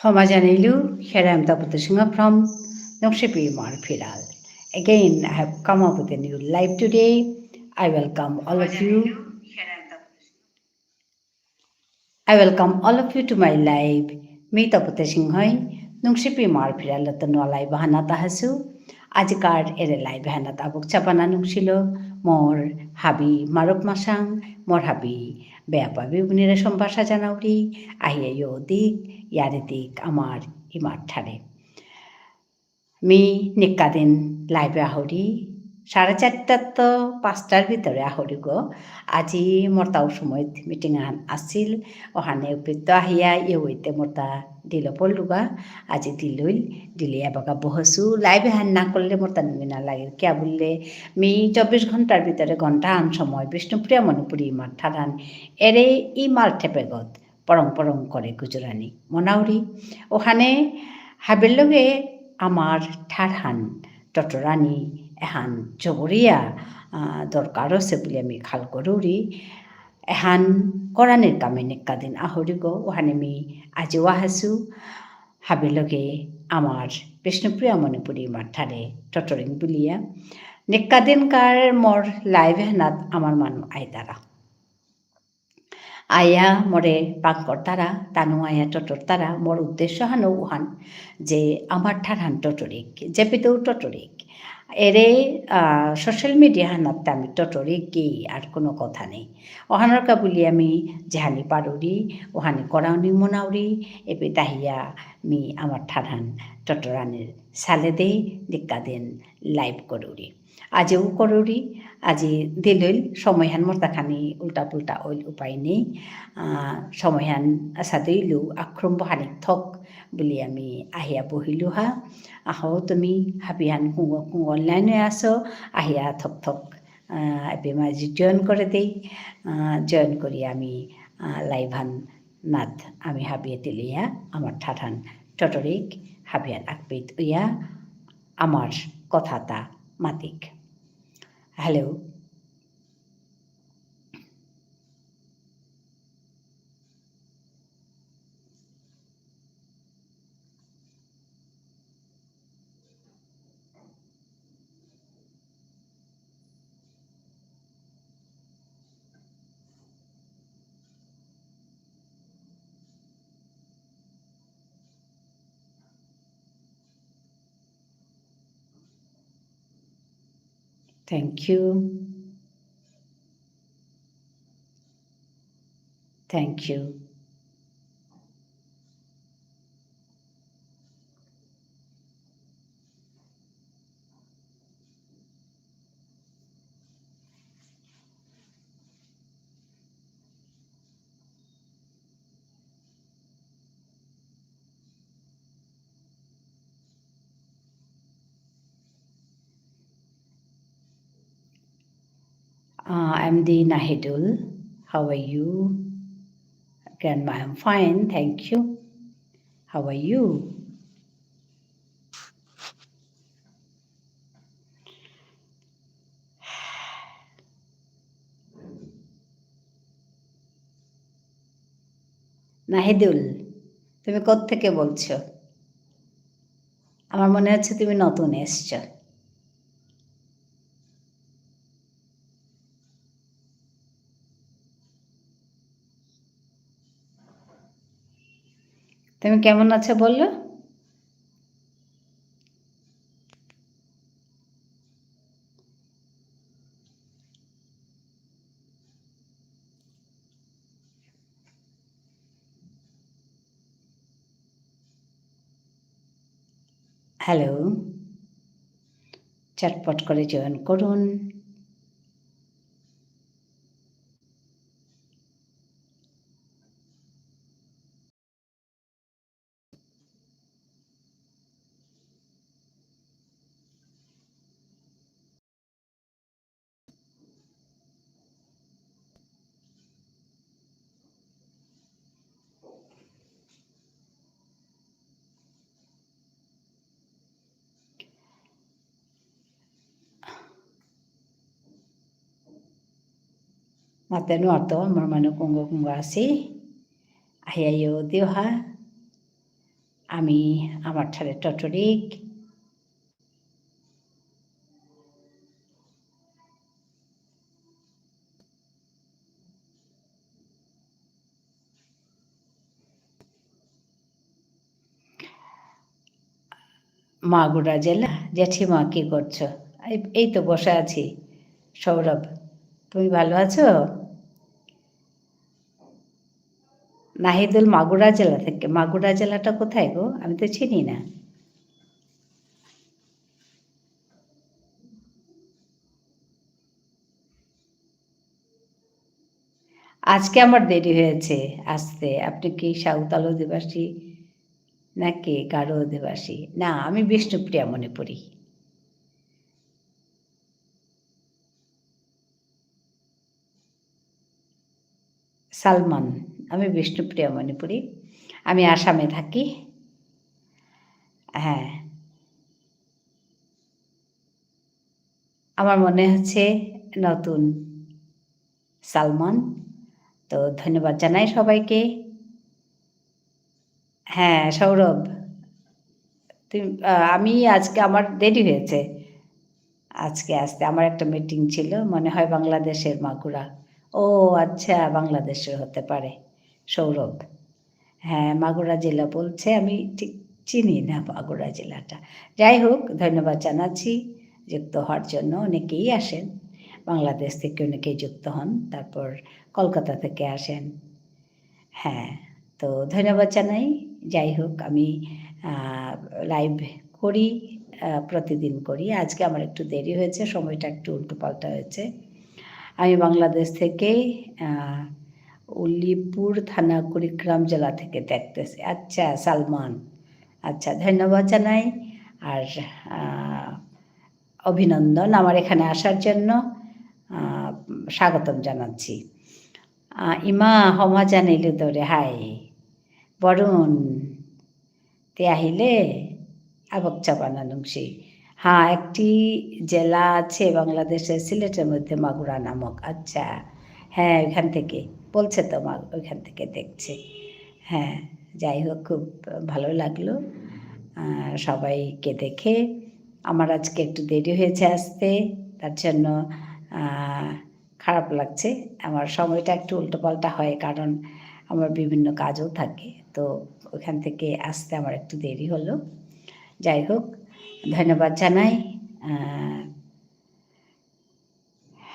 Homajanilu, here I am Taputashinga from Nokshipi Marfiral. Again, I have come up with a new live today. I welcome all of you. I welcome all of you to my live. Me Taputashinghoi, Nokshipi Marfiral at the no live Hanata Hasu. Ajikar ere live Hanata Bukchapana Nukshilo, more habi Marok Masang, more habi Beapa Bibunira Shombasha Janauri, Ahiyo Dik, Yaridik, Amar, Imar Tare. मी নিকাদিন লাইভে আহরি 4:30 তো 5টার ভিতরে আহরি গো আজি মরতাও সময় meeting আসছিল ওখানে উপৃত আহিয়া ইউইতে মরতা দিল পড়লুগা আজি দিলইল দিলে এবাকা বহসু লাইভে হান না করলে মরতা নিমিনা লাগে কে বললে মি 24 ঘন্টার ভিতরে ঘন্টা আন সময় বিষ্ণুপ্রিয়া মণিপুরি মাঠারান এরে ই মাল ঠেপেগত পরং পরং করে গুজরানি মনাউরি ওখানে হাবের লগে আমার ঠারহান টটরানি এহান জগরিয়া দরকার আছে বলে আমি খাল করুরি এহান করানের কামে নেকাদিন আহরি গো ওখানে আমি আজিও আহাসু হাবের লগে আমার বিষ্ণুপ্রিয়া মণিপুরি মাঠারে টটরিং বুলিয়া নেকাদিনকার মোর লাইভ হেনাত আমার মানুষ আইতারা আয়া মরে পাকর তারা তানু আয়া টটর তারা মোর উদ্দেশ্য হানো উহান যে আমার ঠারহান টটরিক জেপিতেও টটরিক এরে সোশ্যাল মিডিয়া হানাতে আমি টটরিক কি আর কোনো কথা নেই ওহানরকা বলি আমি যেহানি পারুরি ওহানি করাউনি মনাউরি এপে তাহিয়া মি আমার ঠারহান টটরানের সালে দেই দিক্কা দিন লাইভ করুরি আজও করুরি আজি দিলইল সময়হান মর্তাখানি উল্টা পুল্টা ওইল উপায় নেই সময়হান সাদইলু আক্রম বহানিক থক বলি আমি আহিয়া বহিলু হা আহ তুমি হাবিহান অনলাইনে আসো আহিয়া থক থক এবে মাঝি জয়েন করে দেই জয়েন করি আমি লাইভান নাথ আমি হাবিয়ে তিলিয়া আমার ঠাঠান টটরিক হাবিয়ান আকবিত ইয়া আমার কথাতা মাতিক hello Thank you. Thank you. I'm the Nahidul. How are you? Grandma, I'm fine, thank you. How are you? Nahidul, তুমি কোত্থেকে বলছো? আমার মনে হচ্ছে তুমি নতুন এসছো। তুমি কেমন আছো বললো? হ্যালো, চটপট করে জয়েন করুন। Matenu ato marmanu kungo asi. Ayayo diha. আমি আমার ঠারে টটরিক মাগুরা জেলা। জেঠিমা কি করছো? এই তো বসে আছি। সৌরভ, তুমি ভালো আছো? নাহিদুল মাগুরা জেলা থেকে। মাগুরা জেলাটা কোথায় গো? আমি তো চিনি না। আজকে আমার দেরি হয়েছে আসতে। আপনি কি সাঁওতাল অধিবাসী নাকি গারো অধিবাসী? না, আমি বিষ্ণুপ্রিয়া মণিপুরী। সালমান। আমি বিষ্ণুপ্রিয়া মণিপুরী। আমি আসামে থাকি। হ্যাঁ, আমার মনে হচ্ছে নতুন সালমান। তো ধন্যবাদ জানাই সবাইকে। হ্যাঁ, সৌরভ, তুমি আমি আজকে আমার দেরি হয়েছে আজকে আসতে। আমার একটা মিটিং ছিল, মনে হয় বাংলাদেশের মাগুরা। ও আচ্ছা, বাংলাদেশের হতে পারে সৌরভ। হ্যাঁ, মাগুরা জেলা বলছে, আমি ঠিক চিনি না মাগুরা জেলাটা। যাই হোক, ধন্যবাদ জানাচ্ছি যুক্ত হওয়ার জন্য। অনেকেই আসেন বাংলাদেশ থেকে, অনেকেই যুক্ত হন, তারপর কলকাতা থেকে আসেন। হ্যাঁ, তো ধন্যবাদ জানাই। যাই হোক, আমি লাইভ করি, প্রতিদিন করি। আজকে আমার একটু দেরি হয়েছে, সময়টা একটু উল্টোপাল্টা হয়েছে। আমি বাংলাদেশ থেকে উলিপুর থানা, কুড়িগ্রাম জেলা থেকে দেখতেছি। আচ্ছা সালমান, আচ্ছা ধন্যবাদ জানাই। আর অভিনন্দন আমার এখানে আসার জন্য, স্বাগতম জানাচ্ছি। ইমা হমা জানিলো তোরে হাই বরুণ তে আহিলে আবক চাপানা নুংসি। হ্যাঁ, একটি জেলা আছে বাংলাদেশের, সিলেটের মধ্যে মাগুরা নামক। আচ্ছা, হ্যাঁ ওইখান থেকে বলছে তো, ওইখান থেকে দেখছে। হ্যাঁ, যাই হোক, খুব ভালো লাগলো সবাইকে দেখে। আমার আজকে একটু দেরি হয়েছে আসতে, তার জন্য খারাপ লাগছে। আমার সময়টা একটু উল্টোপাল্টা হয়, কারণ আমার বিভিন্ন কাজও থাকে, তো ওখান থেকে আসতে আমার একটু দেরি হলো। যাই হোক, ধন্যবাদ জানাই।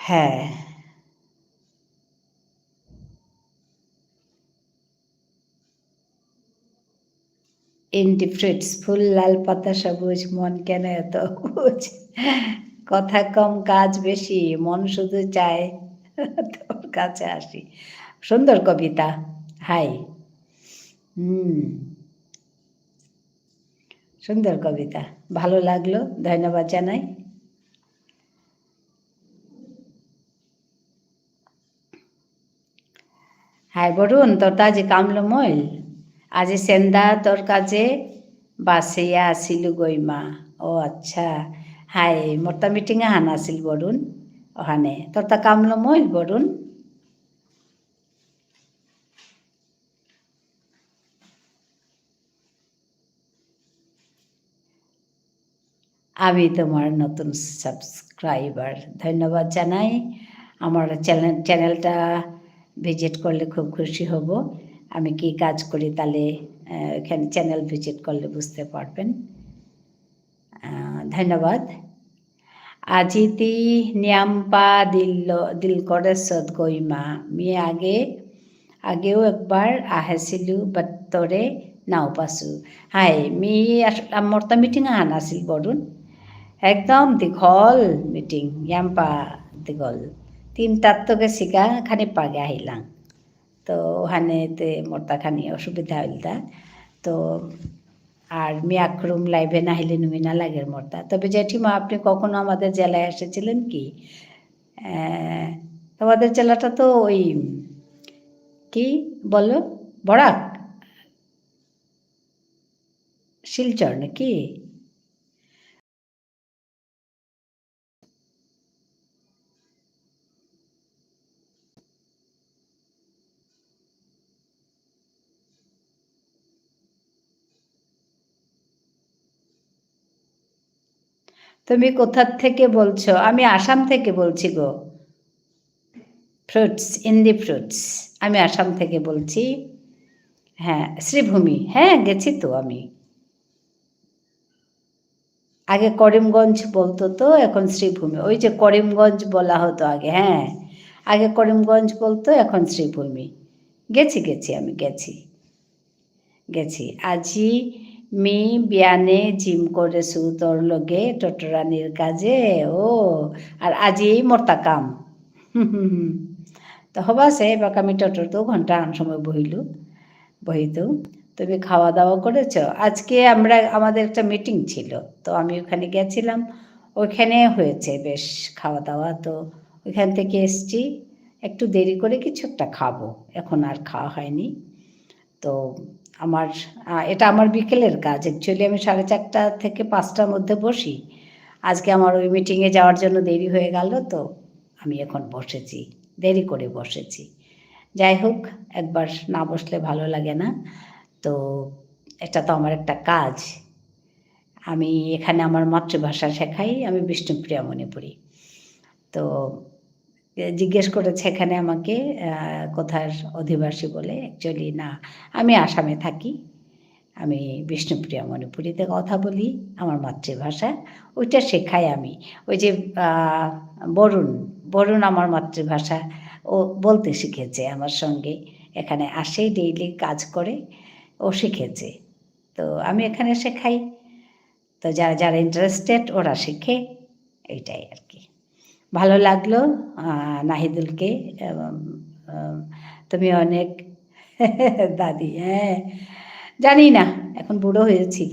হ্যাঁ, ইন্ডি ফ্রুটস, ফুল লাল পাতা সবুজ, মন কেন এত অবুঝ, কথা কম কাজ বেশি, মন শুধু চায় তোর কাছে আসি। সুন্দর কবিতা। হাই। হুম, সুন্দর কবিতা, ভালো লাগলো, ধন্যবাদ জানাই। হাই বরুণ, তোর তো আজি কামলো মইল, আজি সেন্দা তোর কাজে বাসিয়া আসিলু গইমা। ও আচ্ছা, হাই মোরটা মিটিংয়ে হান আসিল বরুণ, ওখানে তোর তা কামলো মইল বরুণ। আমি তোমার নতুন সাবস্ক্রাইবার, ধন্যবাদ জানাই। আমার চ্যানেলটা ভিজিট করলে খুব খুশি হব। আমি কি কাজ করি, তাহলে এখানে চ্যানেল ভিজিট করলে বুঝতে পারবেন। ধন্যবাদ। আজিতি ন্যাম্পা দিল করে সদ গইমা, মি আগেও একবার আহেছিলো বাত্তরে নাও পাছো। হাই মি মোরটা মিটিং আহা নাছিল বরুণ, একদম দীঘল মিটিং, য়াম্পা দীঘল। 3টার তো গেছি গা, খানি পাগে আহিলাম। তো ওখানেতে মোরটা খানি অসুবিধা হইল তা। তো আর মিয়াক্রুম লাইভে না হলে নুমি না লাগের মোরটা। তবে জেঠিমা, আপনি কখনো আমাদের জেলায় এসেছিলেন কি? তোমাদের জেলাটা তো ওই কি বলো, বরাক, শিলচর নাকি? তুমি কোথা থেকে বলছো? আমি আসাম থেকে বলছি গো। Fruits, ইন্দি fruits. আমি আসাম থেকে বলছি। হ্যাঁ, শ্রীভূমি। হ্যাঁ, গেছি তো আমি। আগে করিমগঞ্জ বলতো তো, এখন শ্রীভূমি। ওই যে করিমগঞ্জ বলা হতো আগে, হ্যাঁ। আগে করিমগঞ্জ বলতো, এখন শ্রীভূমি। গেছি আমি গেছি। আজি মি বিয়ানে জিম করেছো তোর লগে টটরানির কাজে ও আর আজি মর্তা কাম তো হবাছে এবার আমি টটর তো ঘন্টা আন সময় বহিতো তুমি খাওয়া দাওয়া করেছ? আজকে আমাদের একটা মিটিং ছিল, তো আমি ওখানে গেছিলাম। ওইখানে হয়েছে বেশ খাওয়া দাওয়া, তো ওইখান থেকে এসছি। একটু দেরি করে কিছু একটা খাবো, এখন আর খাওয়া হয়নি। তো এটা আমার বিকেলের কাজ। অ্যাকচুয়ালি আমি 4:30 থেকে 5টার মধ্যে বসি। আজকে আমার ওই মিটিংয়ে যাওয়ার জন্য দেরি হয়ে গেল, তো আমি এখন বসেছি, দেরি করে বসেছি। যাই হোক, একবার না বসলে ভালো লাগে না। তো এটা তো আমার একটা কাজ। আমি এখানে আমার মাতৃভাষা শেখাই। আমি বিষ্ণুপ্রিয়া মণিপুরী। তো জিজ্ঞেস করেছে এখানে আমাকে কোথার অধিবাসী বলে। অ্যাকচুয়ালি না, আমি আসামে থাকি। আমি বিষ্ণুপ্রিয়া মণিপুরীতে কথা বলি, আমার মাতৃভাষা। ওইটা শেখাই আমি। ওই যে বরুণ আমার মাতৃভাষা, ও বলতে শিখেছে আমার সঙ্গে। এখানে আসে, ডেইলি কাজ করে, ও শিখেছে। তো আমি এখানে শেখাই। তো যারা ইন্টারেস্টেড ওরা শিখে, এইটাই আর কি। ভালো লাগলো নাহিদুলকে। তুমি অনেক দাদি, হ্যাঁ। জানি না, এখন বুড়ো হয়েছি।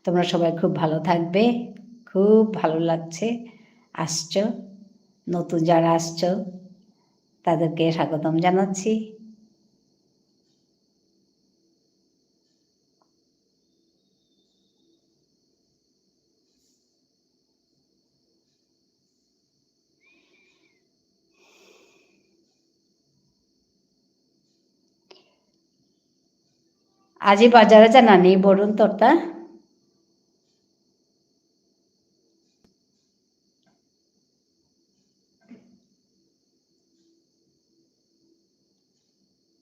তোমরা সবাই খুব ভালো থাকবে। খুব ভালো লাগছে আসছো, নতুন যারা আসছো তাদেরকে স্বাগতম জানাচ্ছি। আজি বাজারে জানানি বরুণ তোরটা।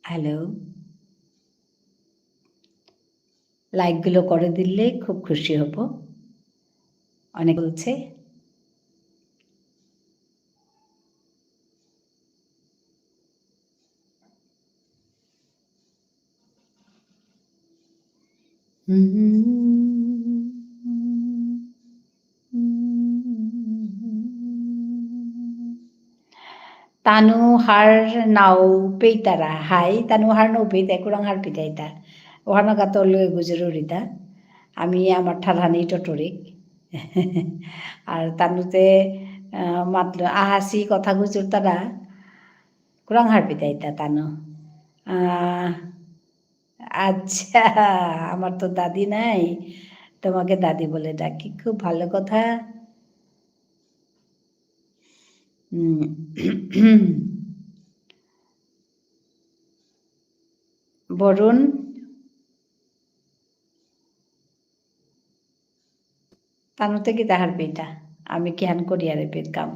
হ্যালো, লাইকগুলো করে দিলে খুব খুশি হব। অনেক বলছে। Tanu har nau peitara hai tanu har no peitai kurang har pitaita ohana katolo gujururita আমি আমার ঠালানি টটরিক আর তানুতে মাত্র আহাসি কথা গুজুর তারা kurang har pitaita তানু আচ্ছা, আমার তো দাদি নাই, তোমাকে দাদি বলে ডাকি, খুব ভালো কথা। বরুণ তানুতে কি তাহার পেটা আমি কি হান করিয়ারে পেট কাম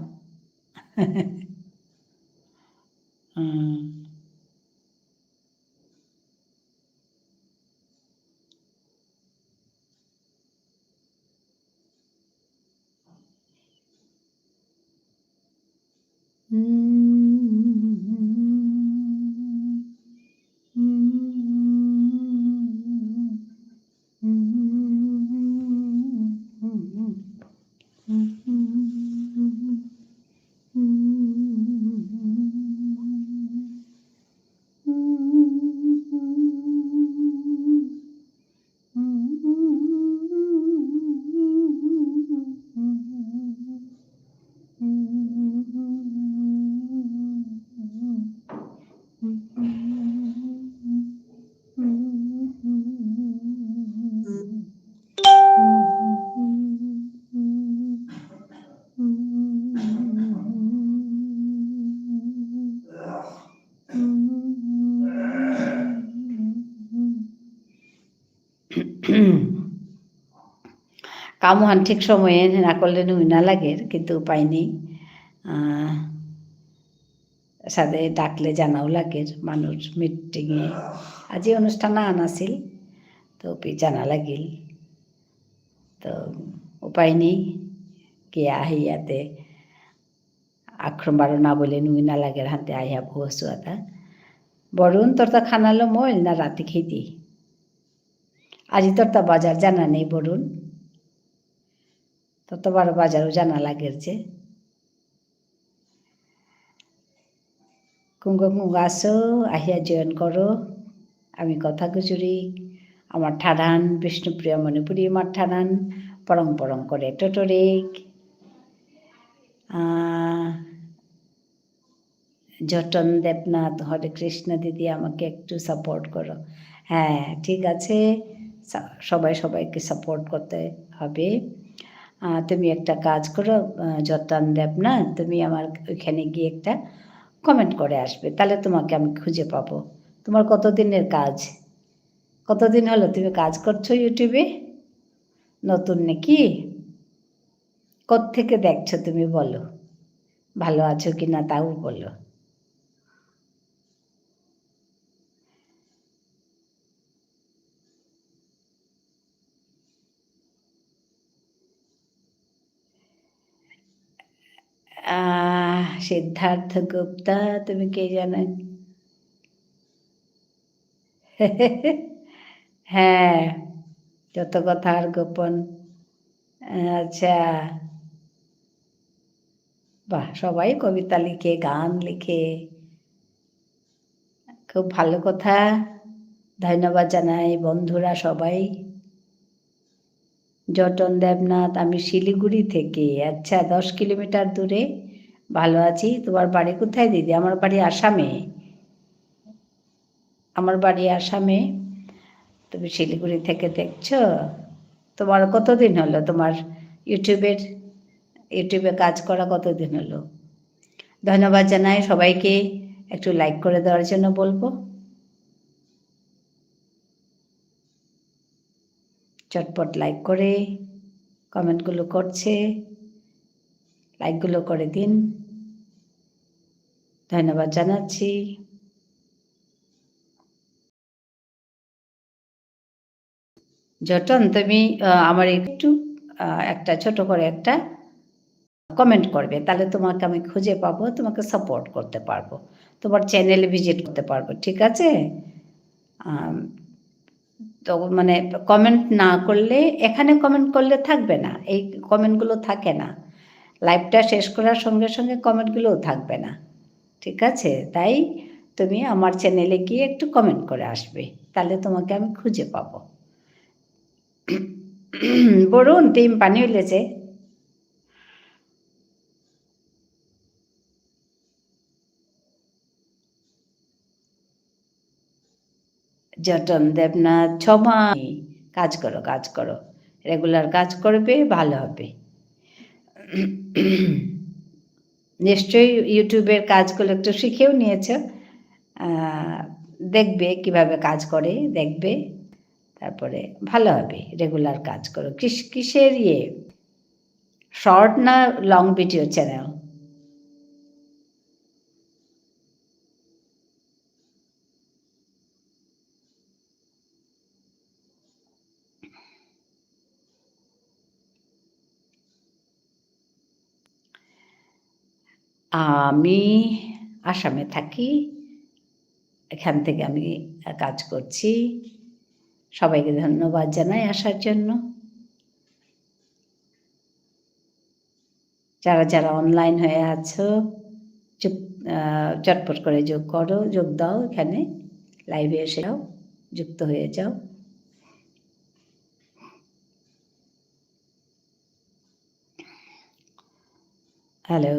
কামহান ঠিক সময়ে না করলে নুই না লাগে, কিন্তু উপায় নেই। সাথে ডাকলে জানাও লাগে মানুষ মিটিংয়ে আজি অনুষ্ঠান আনাছিল তো জানা লাগিল, তো উপায় নেই কিয়া ইয়াতে আক্রম বারো না বলে নুই না লাগে হাতে আইয়া বসু আতা বরুণ তোর তা খানালো মইল না রাতে খেতি আজি তোর তা বাজার জানা নেই বরুণ, তোর তো বারো বাজারও জানা লাগের যে কুঙ্গ আসো আহিয়া জয়েন করো। আমি কথা গুজুরি আমার ঠাডান বিষ্ণুপ্রিয়া মণিপুরী আমার ঠাডান পরং পরং করে টোটরিক জটন দেবনাথ হরে কৃষ্ণ দিদি আমাকে একটু সাপোর্ট করো। হ্যাঁ ঠিক আছে, সবাই সবাইকে সাপোর্ট করতে হবে। তুমি একটা কাজ করো যতন দেবনাথ, তুমি আমার ওইখানে গিয়ে একটা কমেন্ট করে আসবে, তাহলে তোমাকে আমি খুঁজে পাবো। তোমার কতদিনের কাজ, কতদিন হলো তুমি কাজ করছো ইউটিউবে? নতুন নাকি? কোত্থেকে দেখছো তুমি বলো, ভালো আছো কি না তাও বলো। সিদ্ধার্থ গুপ্তা, তুমি কে জানো? হ্যাঁ, যত কথা আর গোপন। আচ্ছা, বাহ, সবাই কবিতা লিখে গান লিখে, খুব ভালো কথা, ধন্যবাদ জানাই বন্ধুরা সবাই। জটন দেবনাথ, আমি শিলিগুড়ি থেকে। আচ্ছা, 10 কিলোমিটার দূরে। ভালো আছি। তোমার বাড়ি কোথায় দিদি? আমার বাড়ি আসামে। আমার বাড়ি আসামে, তুমি শিলিগুড়ি থেকে দেখছো। তোমার কতদিন হলো তোমার ইউটিউবে কাজ করা কতদিন হলো? ধন্যবাদ জানাই সবাইকে, একটু লাইক করে দেওয়ার জন্য বলবো। চটপট লাইক করে, কমেন্টগুলো করছে, লাইকগুলো করে দিন, ধন্যবাদ জানাচ্ছি। জটন, তুমি আমার একটু একটা ছোট করে একটা কমেন্ট করবে, তাহলে তোমাকে আমি খুঁজে পাবো, তোমাকে সাপোর্ট করতে পারবো, তোমার চ্যানেলে ভিজিট করতে পারবো, ঠিক আছে? তো মানে কমেন্ট না করলে, এখানে কমেন্ট করলে থাকবে না, এই কমেন্টগুলো থাকে না, লাইভটা শেষ করার সঙ্গে সঙ্গে কমেন্টগুলোও থাকবে না, ঠিক আছে? তাই তুমি আমার চ্যানেলে গিয়ে একটু কমেন্ট করে আসবে, তাহলে তোমাকে আমি খুঁজে পাবো। বরুণ, টিম পানি হইলেছে। জটন দেবনাথ, 6 মাস কাজ করো, কাজ করো, রেগুলার কাজ করবে, ভালো হবে। নিশ্চয়ই ইউটিউবের কাজগুলো একটু শিখেও নিয়েছ, দেখবে কিভাবে কাজ করে, দেখবে, তারপরে ভালো হবে। রেগুলার কাজ করো। কিসের শর্ট না লং ভিডিও চ্যানেল? আমি আসামে থাকি, এখান থেকে আমি কাজ করছি। সবাইকে ধন্যবাদ জানাই আসার জন্য। যারা যারা অনলাইন হয়ে আছো, চটপট করে যোগ দাও, এখানে লাইভে এসে যাও, যুক্ত হয়ে যাও। হ্যালো।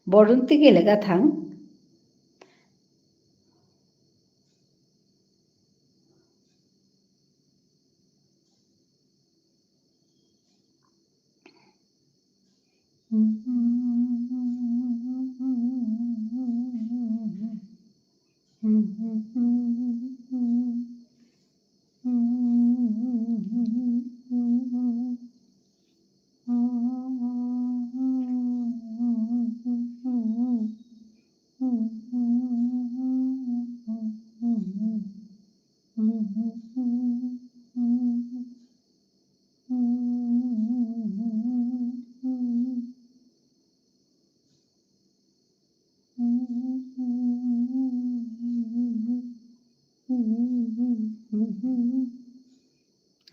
বরন্তিকে লেগাথাং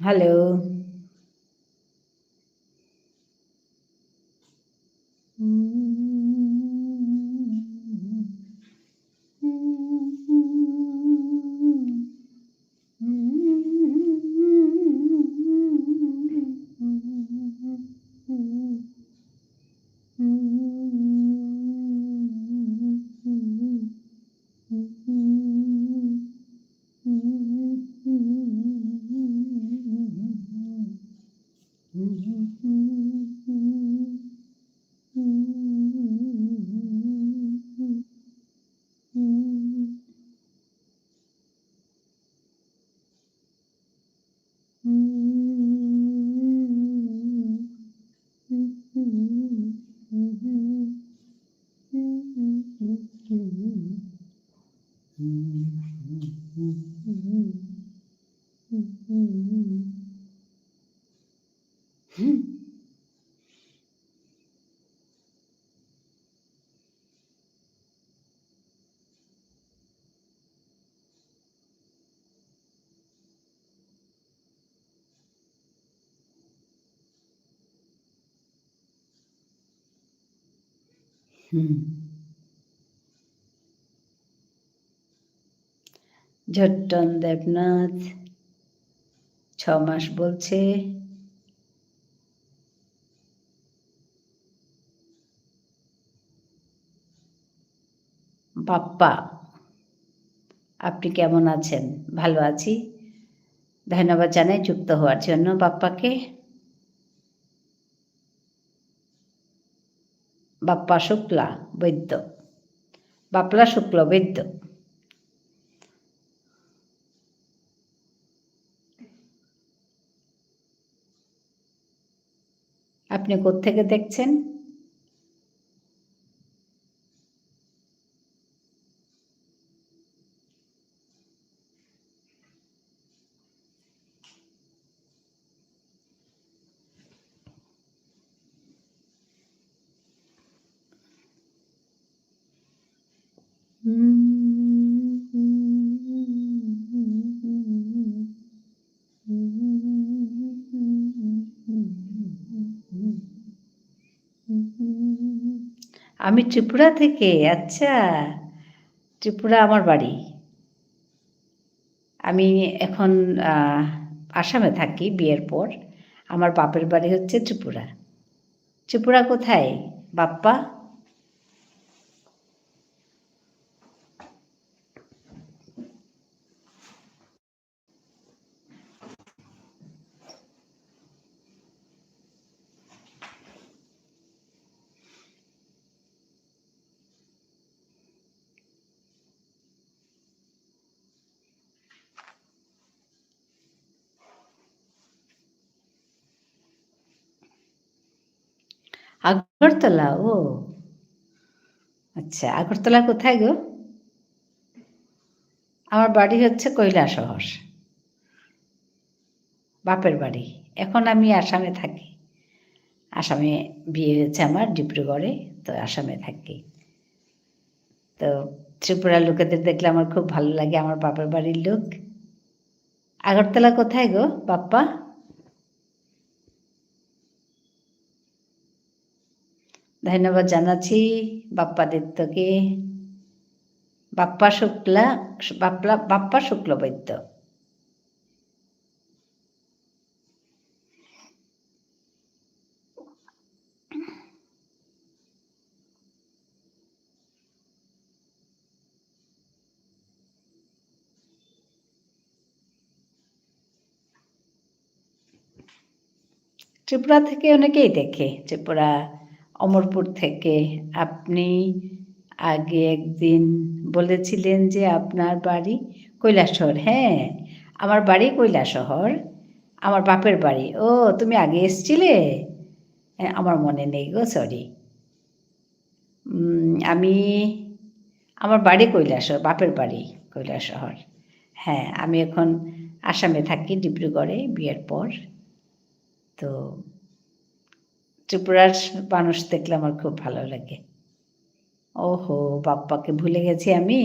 হ্যালো ঝট্টন দেবনাথ 6 মাস বলছে বাপ্পা আপনি কেমন আছেন? ভালো আছি। ধন্যবাদ জানাই যুক্ত হওয়ার জন্য বাপ্পাকে। বাপ্পা শুক্লা বৈদ্য, বাপলা শুক্ল বৈদ্য। আপনি কোত্থেকে দেখছেন? আমি ত্রিপুরা থেকে। আচ্ছা, ত্রিপুরা আমার বাড়ি। আমি এখন আসামে থাকি বিয়ের পর। আমার বাপের বাড়ি হচ্ছে ত্রিপুরা। ত্রিপুরা কোথায় বাপ্পা? আগরতলা। ও আচ্ছা, আগরতলা কোথায় গো? আমার বাড়ি হচ্ছে কৈলাসহর, বাপের বাড়ি। এখন আমি আসামে থাকি। আসামে বিয়ে হয়েছে আমার ডিব্রুগড়ে, তো আসামে থাকি। তো ত্রিপুরার লোকেদের দেখলে আমার খুব ভালো লাগে, আমার বাপের বাড়ির লোক। আগরতলা কোথায় গো বাপ্পা? ধন্যবাদ জানাচ্ছি বাপ্পাদিত্যকে। বাপ্পা শুক্লা, বাপ্পা শুক্লবৈদ্য। ত্রিপুরা থেকে অনেকেই দেখে, ত্রিপুরা, অমরপুর থেকে। আপনি আগে একদিন বলেছিলেন যে আপনার বাড়ি কৈলাসহর। হ্যাঁ, আমার বাড়ি কৈলাসহর, আমার বাপের বাড়ি। ও, তুমি আগে এসছিলে? আমার মনে নেই গো, সরি। আমি, আমার বাড়ি কৈলাসহর, বাপের বাড়ি কৈলাসহর। হ্যাঁ, আমি এখন আসামে থাকি, ডিব্রুগড়ে, বিয়ের পর। তো ত্রিপুরার মানুষ দেখলে আমার খুব ভালো লাগে। ওহো, বাপ্পাকে ভুলে গেছি আমি।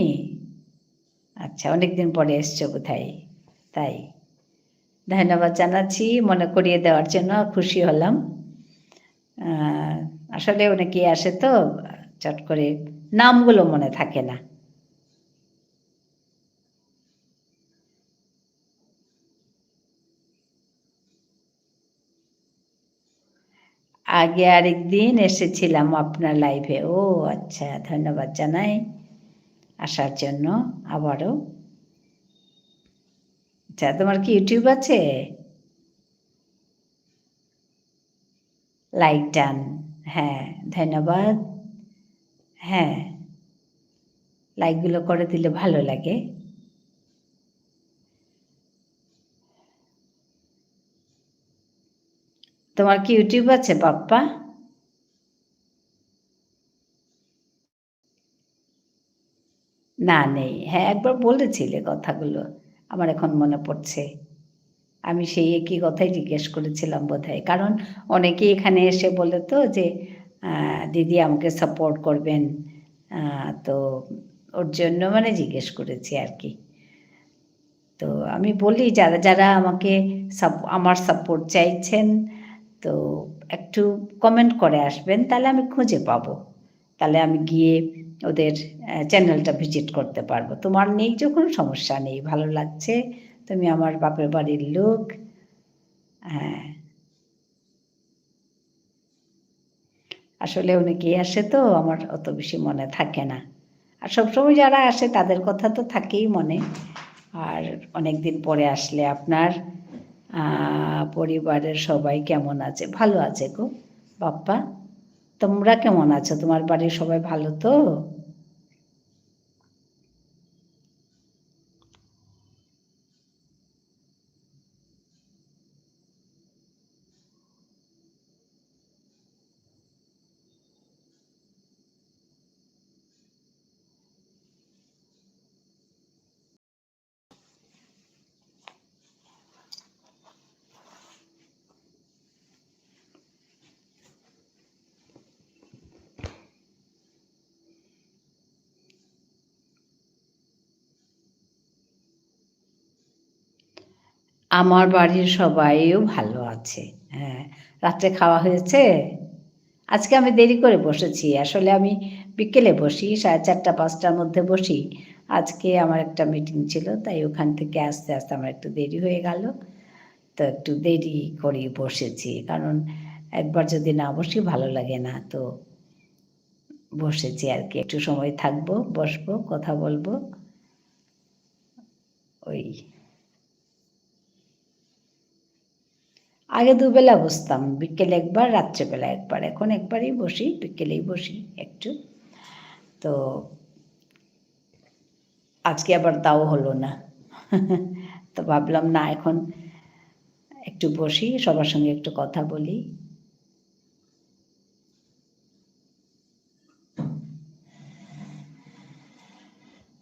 আচ্ছা, অনেকদিন পরে এসছো বোধহয়, তাই। ধন্যবাদ জানাচ্ছি মনে করিয়ে দেওয়ার জন্য, খুশি হলাম। আসলে অনেকেই আসে তো, চট করে নামগুলো মনে থাকে না। আগে আরেকদিন এসেছিলাম আপনার লাইভে। ও আচ্ছা, ধন্যবাদ জানাই আসার জন্য আবারও। আচ্ছা, তোমার কি ইউটিউব আছে? Like done. হ্যাঁ, ধন্যবাদ। হ্যাঁ, লাইকগুলো করে দিলে ভালো লাগে। তোমার কি ইউটিউব আছে বাপ্পা? না, নেই। হ্যাঁ, একবার বলেছিলে কথাগুলো, আমার এখন মনে পড়ছে। আমি সেই একই কথাই জিজ্ঞেস করেছিলাম বোধহয়। কারণ অনেকেই এখানে এসে বলে তো যে দিদি আমাকে সাপোর্ট করবেন। তো ওর জন্য মানে জিজ্ঞেস করেছি আর কি। তো আমি বলি যারা যারা আমাকে আমার সাপোর্ট চাইছেন, তো একটু কমেন্ট করে আসবেন, তাহলে আমি খুঁজে পাবো। তাহলে আমি গিয়ে ওদের চ্যানেলটা ভিজিট করতে পারবো। তোমার নেই যখন, সমস্যা নেই, ভালো লাগছে, তুমি আমার বাপের বাড়ির লোক। হ্যাঁ, আসলে অনেকেই আসে তো, আমার অত বেশি মনে থাকে না। আর সবসময় যারা আসে তাদের কথা তো থাকেই মনে। আর অনেক দিন পরে আসলে আপনার পরিবারের সবাই কেমন আছে? ভালো আছে গো বাপ্পা। তোমরা কেমন আছো? তোমার বাড়ির সবাই ভালো তো? আমার বাড়ির সবাইও ভালো আছে। হ্যাঁ, রাত্রে খাওয়া হয়েছে? আজকে আমি দেরি করে বসেছি। আসলে আমি বিকেলে বসি, 4:30-5টার মধ্যে বসি। আজকে আমার একটা মিটিং ছিল, তাই ওখান থেকে আসতে আসতে আমার একটু দেরি হয়ে গেল। তো একটু দেরি করেই বসেছি, কারণ একবার যদি না বসি ভালো লাগে না। তো বসেছি আর কি, একটু সময় থাকবো, বসবো, কথা বলবো, ওই। আগে দুবেলা বসতাম, বিকেলে একবার, রাত্রেবেলা একবার। এখন একবারই বসি, বিকেলেই বসি একটু। তো আজকে আবার তাও হলো না। তো ভাবলাম না, এখন একটু বসি, সবার সঙ্গে একটু কথা বলি।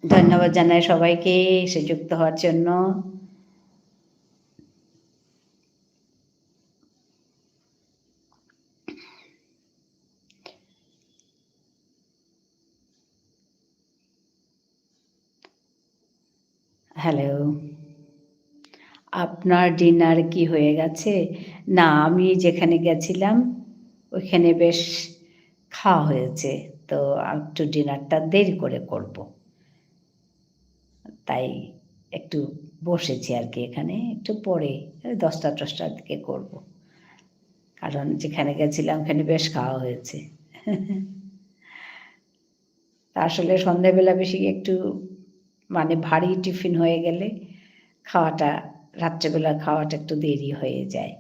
ধন্যবাদ জানাই সবাইকে এসে যুক্ত হওয়ার জন্য। হ্যালো। আপনার ডিনার কি হয়ে গেছে? না, আমি যেখানে গেছিলাম ওইখানে বেশ খাওয়া হয়েছে। তো একটু ডিনারটা দেরি করে করব। তাই একটু বসেছি আর কি এখানে, একটু পরে 10টা-10টার দিকে করব। কারণ যেখানে গেছিলাম ওখানে বেশ খাওয়া হয়েছে। তা আসলে সন্ধ্যাবেলা বেশি একটু মানে ভারী টিফিন হয়ে গেলে খাওয়াটা, রাত্রেবেলার খাওয়াটা একটু দেরি হয়ে যায়।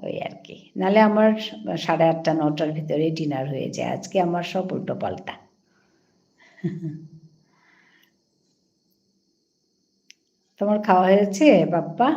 ওই আর কি। নাহলে আমার 8:30 9টার ভিতরে ডিনার হয়ে যায়। আজকে আমার সব উল্টোপাল্টা। তোমার খাওয়া হয়েছে বাপ্পা?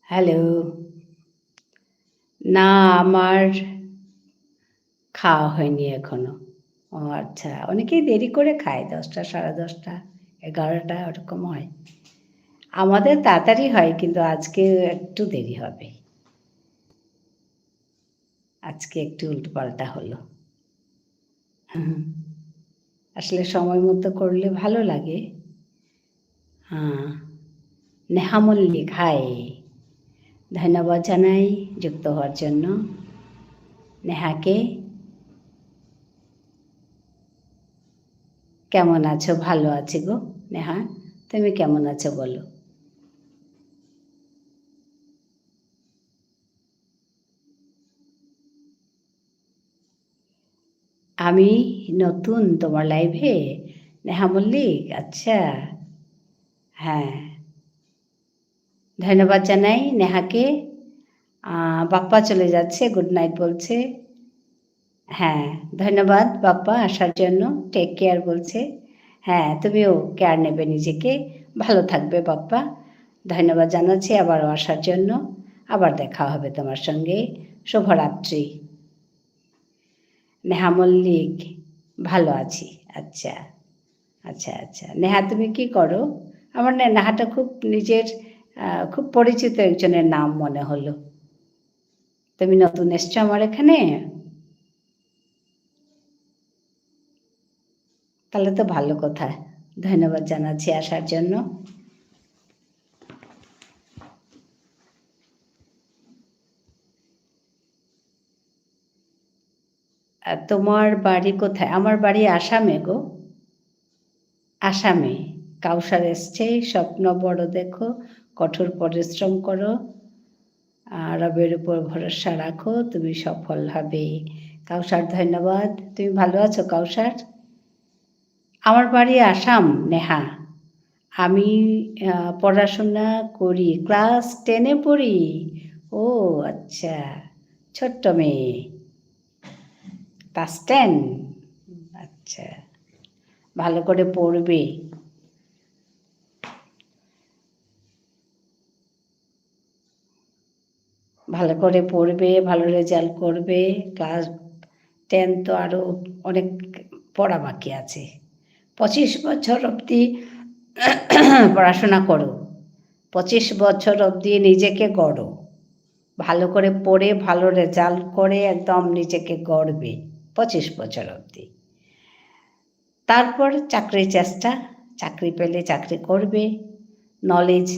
হ্যালো। না, আমার খাওয়া হয়নি এখনো। ও আচ্ছা, অনেকেই দেরি করে খায়, 10টা 10:30 11টা ওরকম হয়। আমাদের তাড়াতাড়ি হয়, কিন্তু আজকে একটু দেরি হবে। আজকে একটু উল্টোপাল্টা হলো। আসলে সময় মতো করলে ভালো লাগে। হ্যাঁ। নেহা মল্লিক, হাই, ধন্যবাদ জানাই যুক্ত হওয়ার জন্য নেহাকে। কেমন আছো? ভালো আছি গো নেহা, তুমি কেমন আছো বলো? আমি নতুন তোমার লাইভে, নেহা মল্লিক? আচ্ছা, হ্যাঁ, ধন্যবাদ জানাই নেহাকে। বাপ্পা চলে যাচ্ছে, গুড নাইট বলছে। হ্যাঁ, ধন্যবাদ বাপ্পা আসার জন্য, টেক কেয়ার বলছে। হ্যাঁ, তুমিও কেয়ার নেবে নিজেকে, ভালো থাকবে বাপ্পা। ধন্যবাদ জানাচ্ছি আবারও আসার জন্য। আবার দেখা হবে তোমার সঙ্গে। শুভরাত্রি। নেহা মল্লিক, ভালো আছি। আচ্ছা, আচ্ছা, আচ্ছা। নেহা তুমি কি করো? আমার না নেহাটা খুব নিজের খুব পরিচিত একজনের নাম মনে হলো। তুমি নতুন এসছো আমার এখানে? তাহলে তো ভালো কথা। ধন্যবাদ জানাচ্ছি আসার জন্য। তোমার বাড়ি কোথায়? আমার বাড়ি আসামে গো। আসামে। কাউসার এসছে, স্বপ্ন বড় দেখো, কঠোর পরিশ্রম করো, রবের উপর ভরসা রাখো, তুমি সফল হবে। কাউসার ধন্যবাদ। তুমি ভালো আছো কাউসার? আমার বাড়ি আসাম নেহা। আমি পড়াশোনা করি, ক্লাস 10-এ পড়ি। ও আচ্ছা, ছোট্ট মেয়ে, ক্লাস 10। আচ্ছা, ভালো করে পড়বে। ভালো করে পড়বে, ভালো রেজাল্ট করবে। ক্লাস 10 তো আরও অনেক পড়া বাকি আছে। 25 বছর অবধি পড়াশোনা করো, 25 বছর অবধি নিজেকে গড়ো, ভালো করে পড়ে ভালো রেজাল্ট করে একদম নিজেকে গড়বে 25 বছর অবধি। তারপর চাকরির চেষ্টা, চাকরি পেলে চাকরি করবে, নলেজ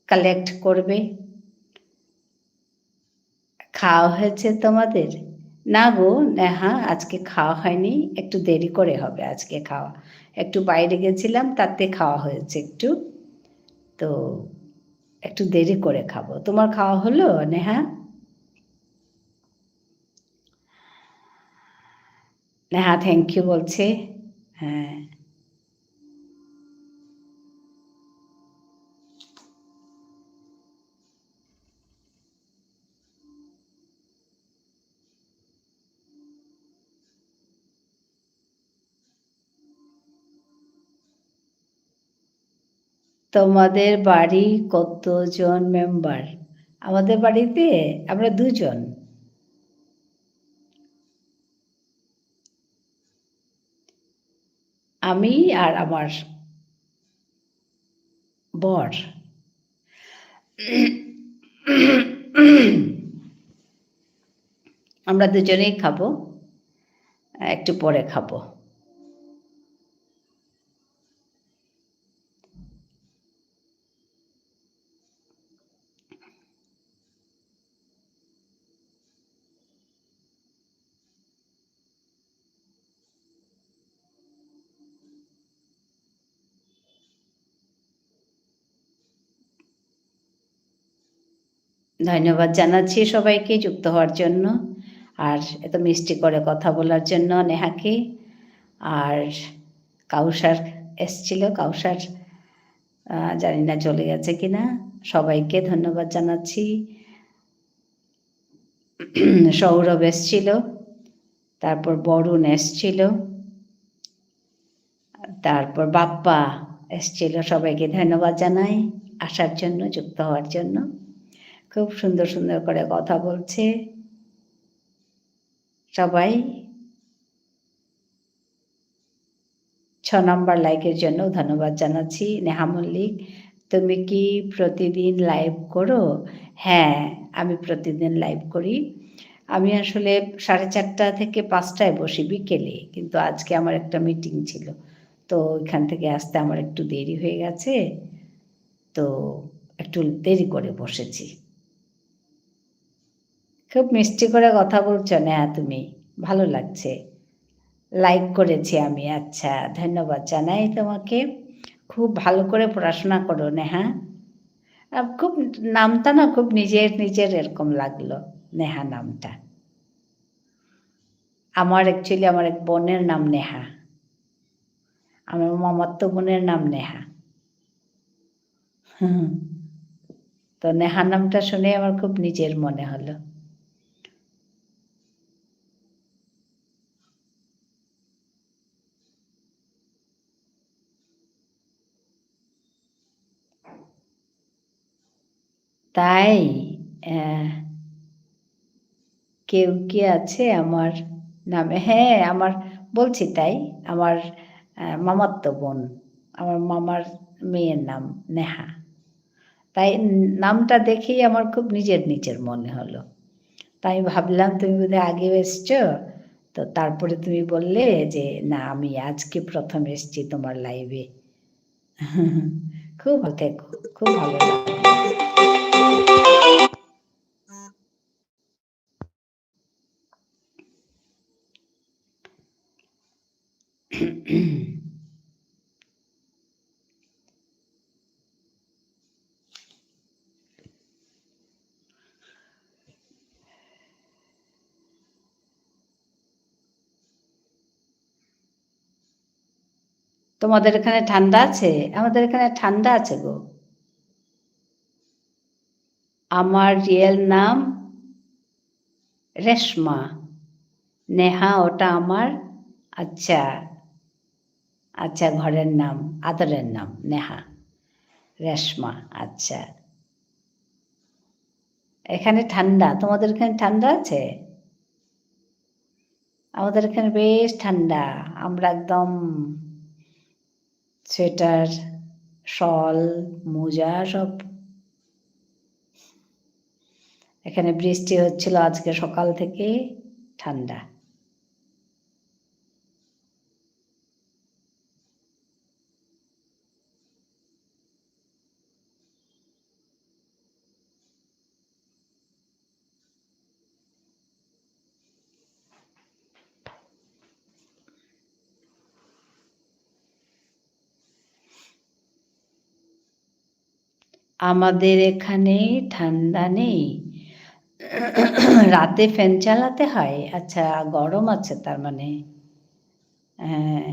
কালেক্ট করবে। খাওয়া হয়েছে তোমাদের? না গো নেহা, আজকে খাওয়া হয়নি, একটু দেরি করে হবে আজকে খাওয়া। একটু বাইরে গেছিলাম, তাতে খাওয়া হয়েছে একটু, তো একটু দেরি করে খাবো। তোমার খাওয়া হলো নেহা? নেহা থ্যাংক ইউ বলছে। হ্যাঁ, তোমাদের বাড়ি কতজন মেম্বার? আমাদের বাড়িতে আমরা 2 জন। আমি আর আমার বর। আমরা দুজনেই খাবো, একটু পরে খাবো। ধন্যবাদ জানাচ্ছি সবাইকে যুক্ত হওয়ার জন্য, আর এত মিষ্টি করে কথা বলার জন্য নেহাকে। আর কাউসার এসছিল, কাউসার জানি না চলে গেছে কিনা। সবাইকে ধন্যবাদ জানাচ্ছি। সৌরভ এসছিল, তারপর বরুণ এসছিল, তারপর বাপ্পা এসছিল। সবাইকে ধন্যবাদ জানাই আসার জন্য, যুক্ত হওয়ার জন্য। খুব সুন্দর সুন্দর করে কথা বলছে সবাই। 6 নম্বর লাইকের জন্য ধন্যবাদ জানাচ্ছি। নেহা মল্লিক, তুমি কি প্রতিদিন লাইভ করো? হ্যাঁ, আমি প্রতিদিন লাইভ করি। আমি আসলে 4:30 থেকে 5টায় বসি বিকেলে, কিন্তু আজকে আমার একটা মিটিং ছিল, তো ওইখান থেকে আসতে আমার একটু দেরি হয়ে গেছে, তো একটু দেরি করে বসেছি। খুব মিষ্টি করে কথা বলছো নেহা তুমি, ভালো লাগছে। লাইক করেছি আমি। আচ্ছা, ধন্যবাদ জানাই তোমাকে। খুব ভালো করে পড়াশোনা করো নেহা। খুব নামটা না খুব নিজের নিজের এরকম লাগলো, নেহা নামটা। আমার অ্যাকচুয়ালি আমার এক বোনের নাম নেহা, আমার মামাতো বোনের নাম নেহা। তো নেহা নামটা শুনে আমার খুব নিজের মনে হলো। তাই কেউ কি আছে আমার নামে? হ্যাঁ, আমার বলছি তাই, আমার মামাতো বোন, আমার মামার মেয়ের নাম নেহা। তাই নামটা দেখেই আমার খুব নিজের নিজের মনে হলো। তাই ভাবলাম তুমি বোধহয় আগেও এসছো, তো তারপরে তুমি বললে যে না আমি আজকে প্রথম এসছি তোমার লাইভে। খুব ভালো থেকো, খুব ভালো লাগলো। তোমাদের এখানে ঠান্ডা আছে? আমাদের এখানে ঠান্ডা আছে গো। আমার রিয়েল নাম রেশমা। নেহা ওটা আমার আচ্ছা আচ্ছা ঘরের নাম, আদরের নাম নেহা। রেশমা, আচ্ছা। এখানে ঠান্ডা, তোমাদের এখানে ঠান্ডা আছে? আমাদের এখানে বেশ ঠান্ডা। আমরা একদম সোয়েটার, শল, মোজা সব। এখানে বৃষ্টি হচ্ছিল আজকে সকাল থেকে, ঠান্ডা। আমাদের এখানে ঠান্ডা নেই, রাতে ফ্যান চালাতে হয়। আচ্ছা, গরম আছে তার মানে। হ্যাঁ,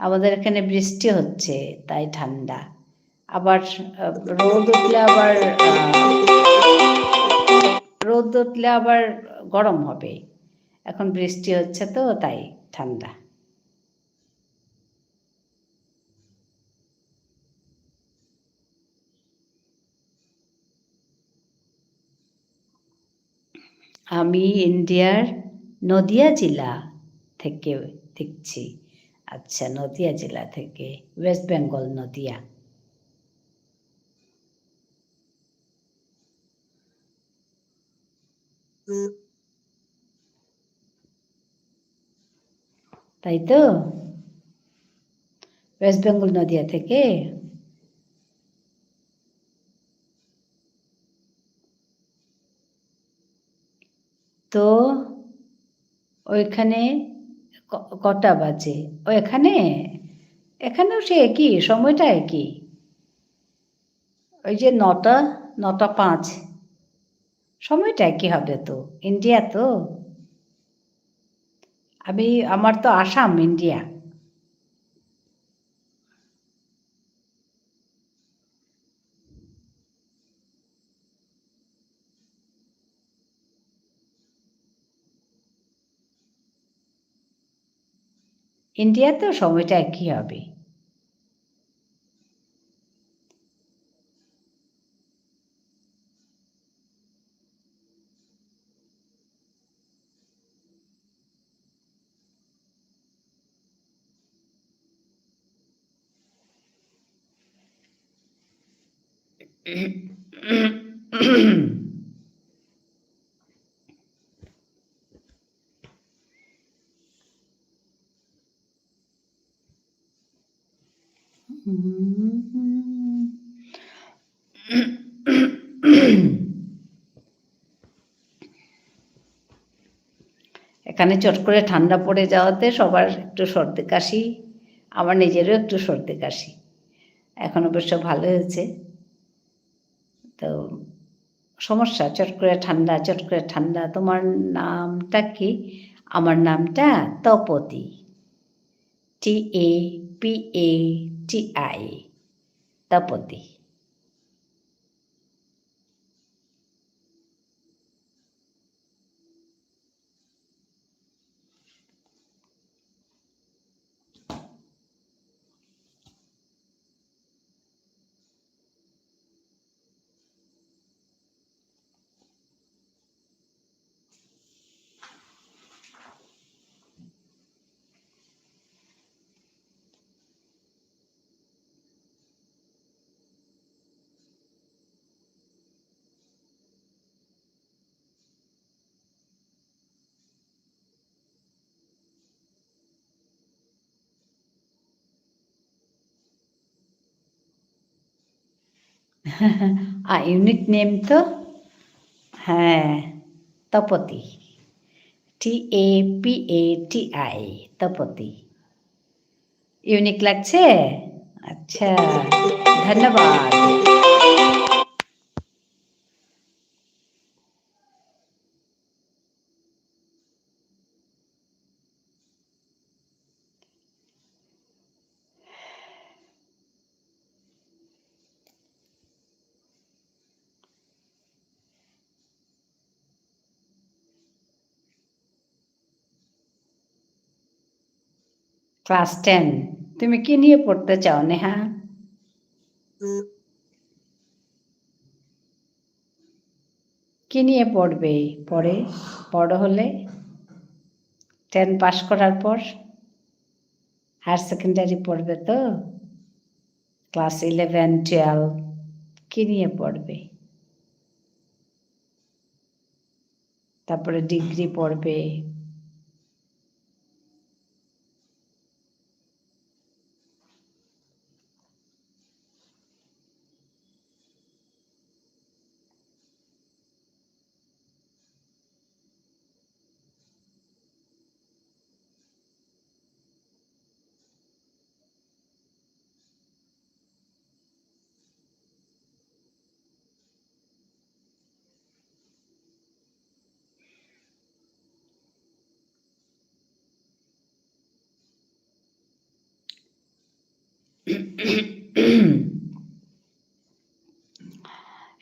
আমাদের এখানে বৃষ্টি হচ্ছে তাই ঠান্ডা। আবার রোদ উঠলে আবার রোদ উঠলে আবার গরম হবে। এখন বৃষ্টি হচ্ছে তো তাই ঠান্ডা। আমি ইন্ডিয়ার নদিয়া জেলা থেকে দেখছি। আচ্ছা, নদিয়া জেলা থেকে, ওয়েস্ট বেঙ্গল, নদিয়া। তাই তো, ওয়েস্ট বেঙ্গল নদিয়া থেকে। তো ওইখানে কটা বাজে? ও এখানে, এখানেও সে একই সময়টা, একই ওই যে 9টা 9টা 5। সময়টা একই হবে তো, ইন্ডিয়া তো। আমার তো আসাম, ইন্ডিয়া। ইন্ডিয়াতেও সময়টা একই হবে। এখানে চট করে ঠান্ডা পড়ে যাওয়াতে সবার একটু সর্দি কাশি, আমার নিজেরও একটু সর্দি কাশি। এখন অবশ্য ভালো হয়েছে। তো সমস্যা, চট করে ঠান্ডা, চট করে ঠান্ডা। তোমার নামটা কি? আমার নামটা Tapati, TAPATI, Tapati. Unique name তো। হ্যাঁ, তপতি, TAPATI, তপতি। ইউনিক লাগছে? আচ্ছা, ধন্যবাদ। ক্লাস 10। তুমি কি নিয়ে পড়তে চাও, নেহা? কি নিয়ে পড়বে পরে, বড় হলে? 10 পাশ করার পর হায়ার সেকেন্ডারি পড়বে তো? ক্লাস 11, 12 কি নিয়ে পড়বে? তারপরে ডিগ্রি পড়বে।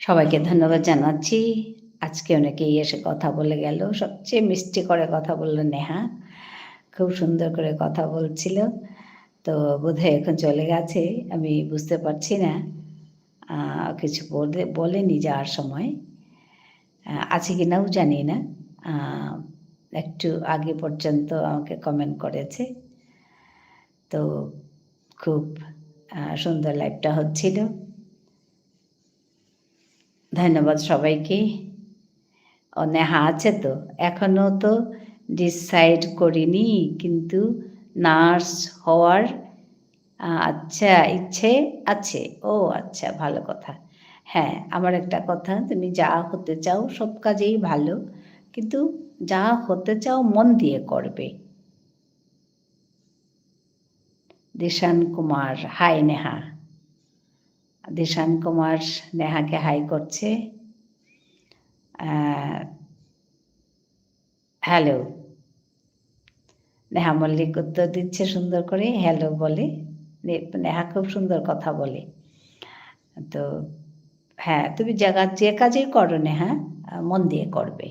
সবাইকে ধন্যবাদ জানাচ্ছি। আজকে অনেকেই এসে কথা বলে গেল। সবচেয়ে মিষ্টি করে কথা বলল নেহা, খুব সুন্দর করে কথা বলছিল। তো বোধহয় এখন চলে গেছে, আমি বুঝতে পারছি না। কিছু বলেনি যাওয়ার সময়, আছে কি নাও জানি না। একটু আগে পর্যন্ত আমাকে কমেন্ট করেছে। তো খুব সুন্দর লাইভটা হচ্ছিল। ধন্যবাদ সবাইকে। নেহা আছে তো? এখনও তো ডিসাইড করিনি, কিন্তু নার্স হওয়ার আচ্ছা ইচ্ছে আছে। ও আচ্ছা, ভালো কথা। হ্যাঁ, আমার একটা কথা, তুমি যা হতে চাও সব কাজেই ভালো, কিন্তু যা হতে চাও মন দিয়ে করবে। দিশান কুমার, হাই নেহা। দিশান কুমার নেহাকে হাই করছে। আহ, হ্যালো। নেহা মল্লিক উত্তর দিচ্ছে সুন্দর করে, হ্যালো বলে। নেহা খুব সুন্দর কথা বলে। তো হ্যাঁ, তুমি যে কাজেই করো নেহা, মন দিয়ে করবে।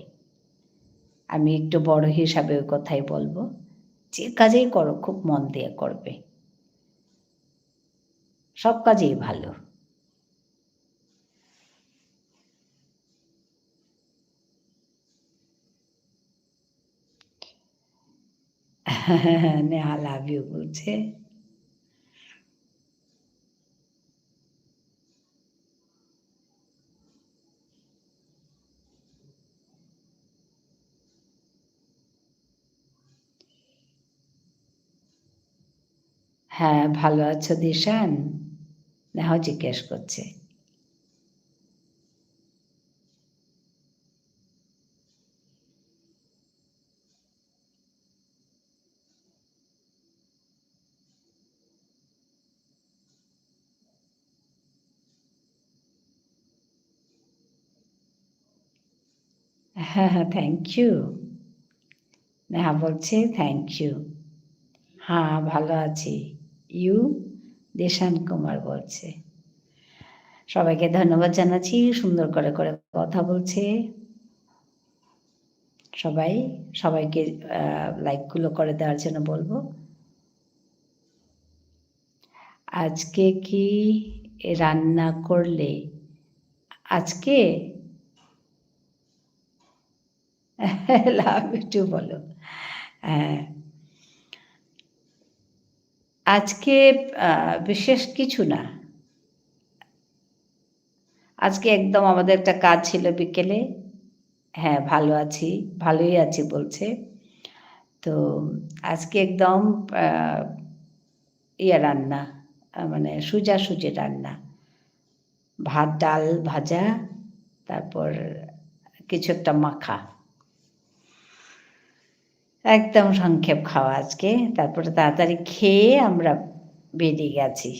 আমি একটু বড় হিসাবে ওই কথাই বলবো। যে কাজেই করো খুব মন দিয়ে করবে। সব কাজেই ভালো। নেহা লাভ ইউ বলছে। হ্যাঁ, ভালো আছো দিশান? নেহাও জিজ্ঞেস করছে। হ্যাঁ, হ্যাঁ, থ্যাংক ইউ। নেহা বলছে থ্যাংক ইউ। হ্যাঁ, ভালো আছি। ইউ? দিশান কুমার বলছে। সবাইকে ধন্যবাদ জানাচ্ছি, সুন্দর করে করে কথা বলছে। সবাইকে লাইকগুলো করে দেওয়ার জন্য বলবো। আজকে কি রান্না করলে? আজকে লাভ একটু বলো। হ্যাঁ, আজকে বিশেষ কিছু না। আজকে একদম আমাদের একটা কাজ ছিল বিকেলে। হ্যাঁ, ভালো আছি, ভালোই আছি বলছে। তো আজকে একদম আ রান্না, মানে সোজাসুজি রান্না। ভাত, ডাল, ভাজা, তারপর কিছু একটা মাখা। একদম সংক্ষেপ খাওয়া আজকে। তারপরে তাড়াতাড়ি খেয়ে আমরা বেরিয়ে গেছি।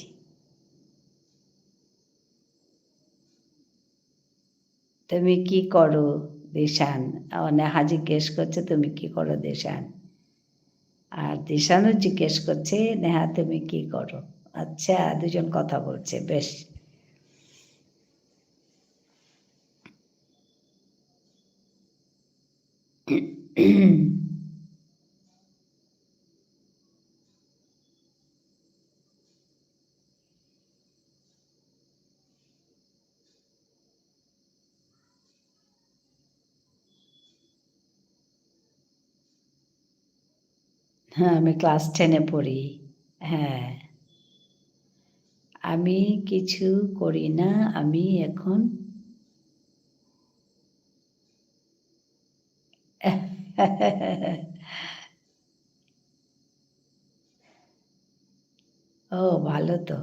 তুমি কি করো দিশান? নেহা জিজ্ঞেস করছে তুমি কি করো দিশান? আর দিশানও জিজ্ঞেস করছে নেহা তুমি কি করো? আচ্ছা, দুজন কথা বলছে, বেশ। হ্যাঁ, আমি ক্লাস 10-এ পড়ি। হ্যাঁ, আমি কিছু করি না। আমি এখন ও ভালো তো।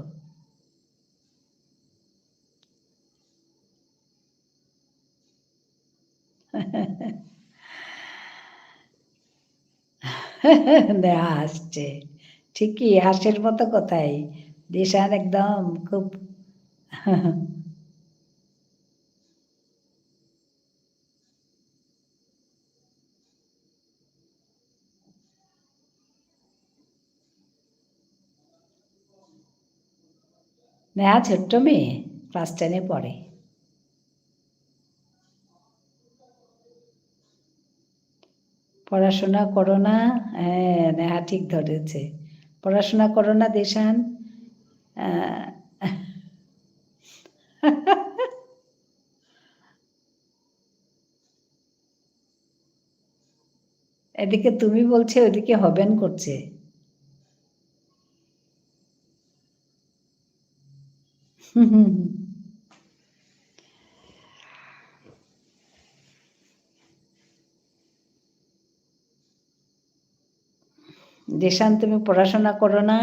নেহা হাসছে। ঠিকই, হাসির মতো কথাই। দিশান একদম খুব নেহা ছোট্ট মেয়ে, ক্লাস 10-এ পড়ে। পড়াশোনা করো না। হ্যাঁ, নেহা ঠিক ধরেছে। পড়াশোনা করো না দিশান। এদিকে তুমি বলছে, ওদিকে হবেন করছে। দিশান তুমি পড়াশোনা করো না।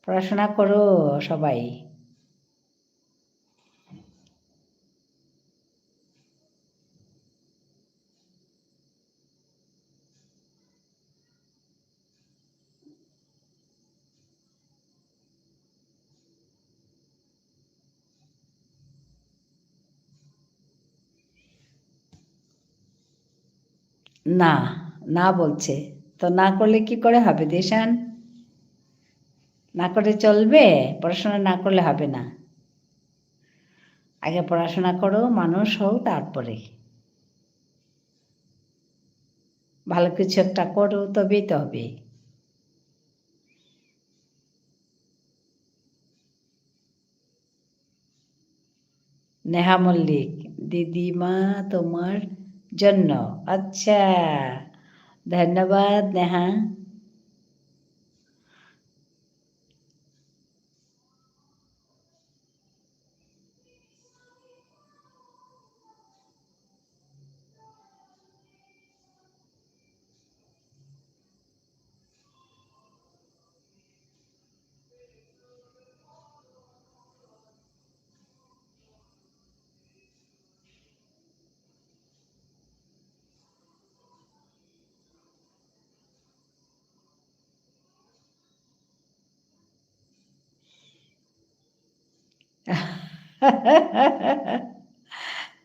পড়াশোনা করো সবাই। না, না বলছে। তো না করলে কি করে হবে দিশান? না করে চলবে? পড়াশোনা না করলে হবে না। আগে পড়াশোনা করো, মানুষ হও তারপরে। ভালো কিছু একটা করো তবেই তো হবে। নেহা মল্লিক, দিদিমা তোমার জন্য। আচ্ছা, ধন্যবাদ নেহা।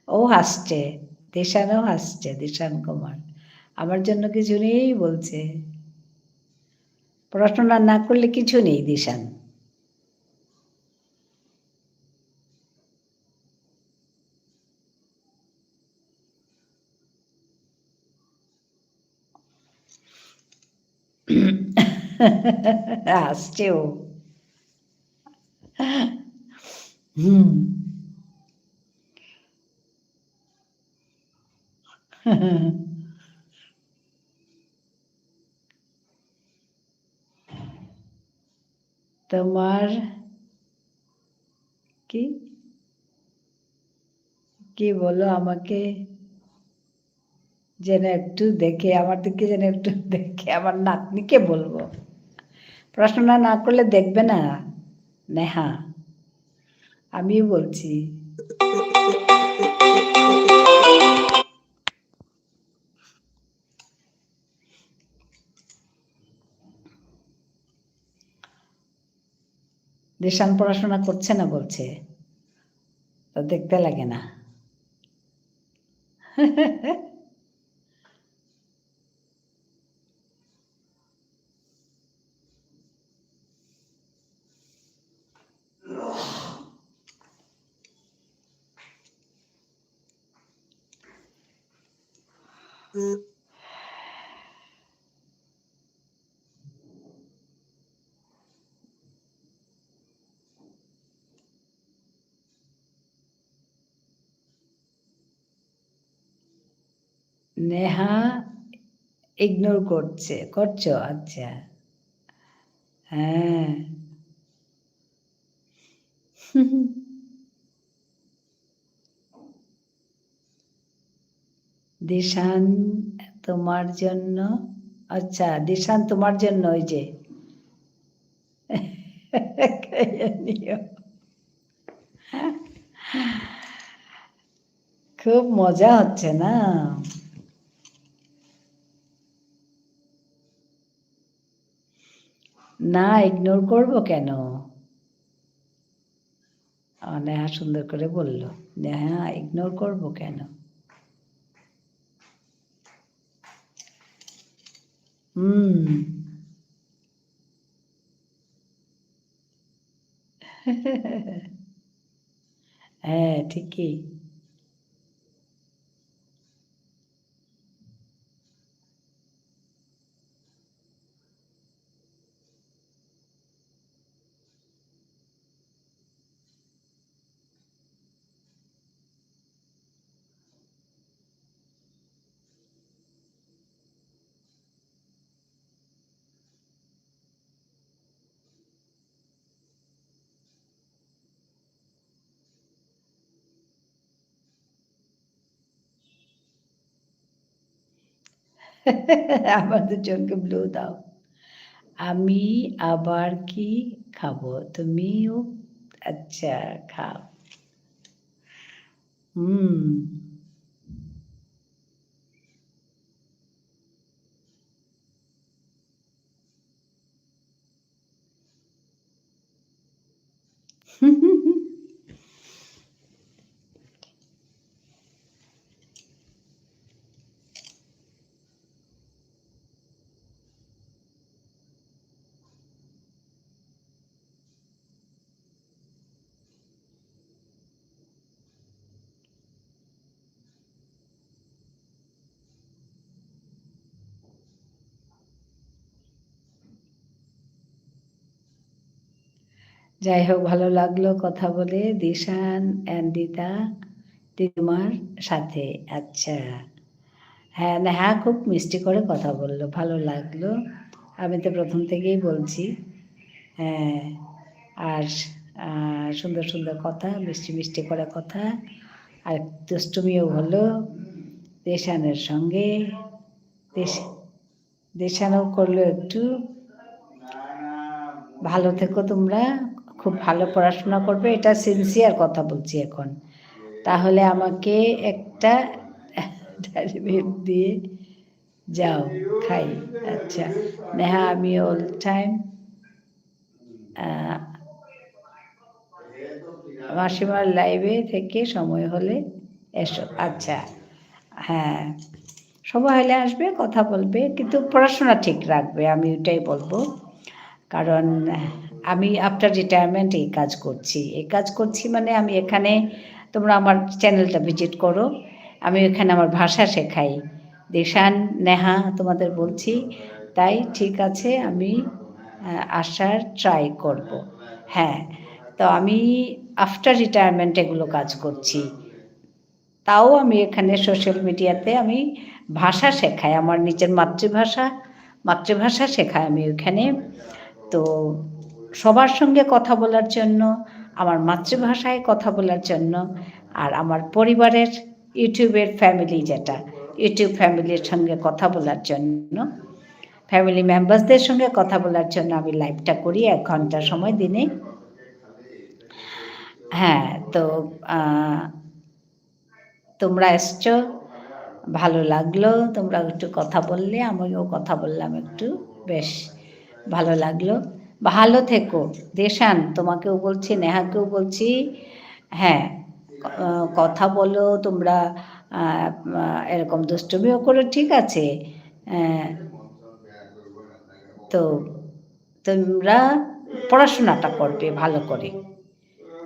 ও হাসছে, দিশানও হাসছে, দিশান কুমার। আমার জন্য কিছু নেই বলছে। পড়াশোনা না করলে কিছু নেই দিশান। হাসছে ও। হুম। তোমার কি কি বলো আমাকে যেন একটু দেখে, আমার দিকে যেন একটু দেখে, আমার নাতনিকে বলবো পড়াশোনা না করলে দেখবে না নেহা। আমিও বলছি। দেশান পড়াশোনা করছে না বলছে, তো দেখতে লাগে না। নেহা ইগনোর করছো? আচ্ছা। হ্যাঁ। দিশান তোমার জন্য। আচ্ছা, দিশান তোমার জন্য ওই যে খেয়ে নিও। খুব মজা হচ্ছে না? না, ইগনোর করব কেন? নেহা সুন্দর করে বলল। নেহা ইগনোর করব কেন? হুম। হ্যাঁ, ঠিকই। আমার দুজনকে ব্লু দাও। আমি আবার কি খাবো? তুমিও আচ্ছা খাও। হুম। যাই হোক, ভালো লাগলো কথা বলে দিশান অ্যান্ড দিদিমার সাথে। আচ্ছা, হ্যাঁ, নেহা খুব মিষ্টি করে কথা বললো, ভালো লাগলো। আমি তো প্রথম থেকেই বলছি। হ্যাঁ, আর সুন্দর সুন্দর কথা, মিষ্টি মিষ্টি করে কথা, আর দুষ্টুমিও হলো দেশানের সঙ্গে। দেশ দেশানও করলো একটু। ভালো থেকো তোমরা, খুব ভালো পড়াশোনা করবে, এটা সিনসিয়ার কথা বলছি এখন। তাহলে আমাকে একটা দিয়ে যাও, খাই। আচ্ছা নেহা, আমি অল টাইম মাসিমার লাইভে থেকে সময় হলে এসো। আচ্ছা, হ্যাঁ, সময় হলে আসবে, কথা বলবে, কিন্তু পড়াশোনা ঠিক রাখবে, আমি ওইটাই বলবো। কারণ আমি আফটার রিটায়ারমেন্ট এই কাজ করছি মানে আমি এখানে, তোমরা আমার চ্যানেলটা ভিজিট করো, আমি এখানে আমার ভাষা শেখাই। দেশান, নেহা তোমাদের বলছি, তাই ঠিক আছে, আমি আসার ট্রাই করব। হ্যাঁ, তো আমি আফটার রিটায়ারমেন্ট এগুলো কাজ করছি, তাও আমি এখানে সোশ্যাল মিডিয়াতে আমি ভাষা শেখাই, আমার নিজের মাতৃভাষা শেখাই আমি ওইখানে। তো সবার সঙ্গে কথা বলার জন্য, আমার মাতৃভাষায় কথা বলার জন্য, আর আমার পরিবারের ইউটিউবের ফ্যামিলি, যেটা ইউটিউব ফ্যামিলির সঙ্গে কথা বলার জন্য, ফ্যামিলি মেম্বার্সদের সঙ্গে কথা বলার জন্য আমি লাইভটা করি 1 ঘন্টা সময় দিনে। হ্যাঁ, তো তোমরা এসছো, ভালো লাগলো, তোমরা একটু কথা বললে, আমিও কথা বললাম একটু, বেশ ভালো লাগলো। ভালো থেকো দেশান, তোমাকেও বলছি, নেহাকেও বলছি। হ্যাঁ, কথা বলো তোমরা, এরকম দুষ্টুমিও করো, ঠিক আছে। তো তোমরা পড়াশোনাটা করবে ভালো করে,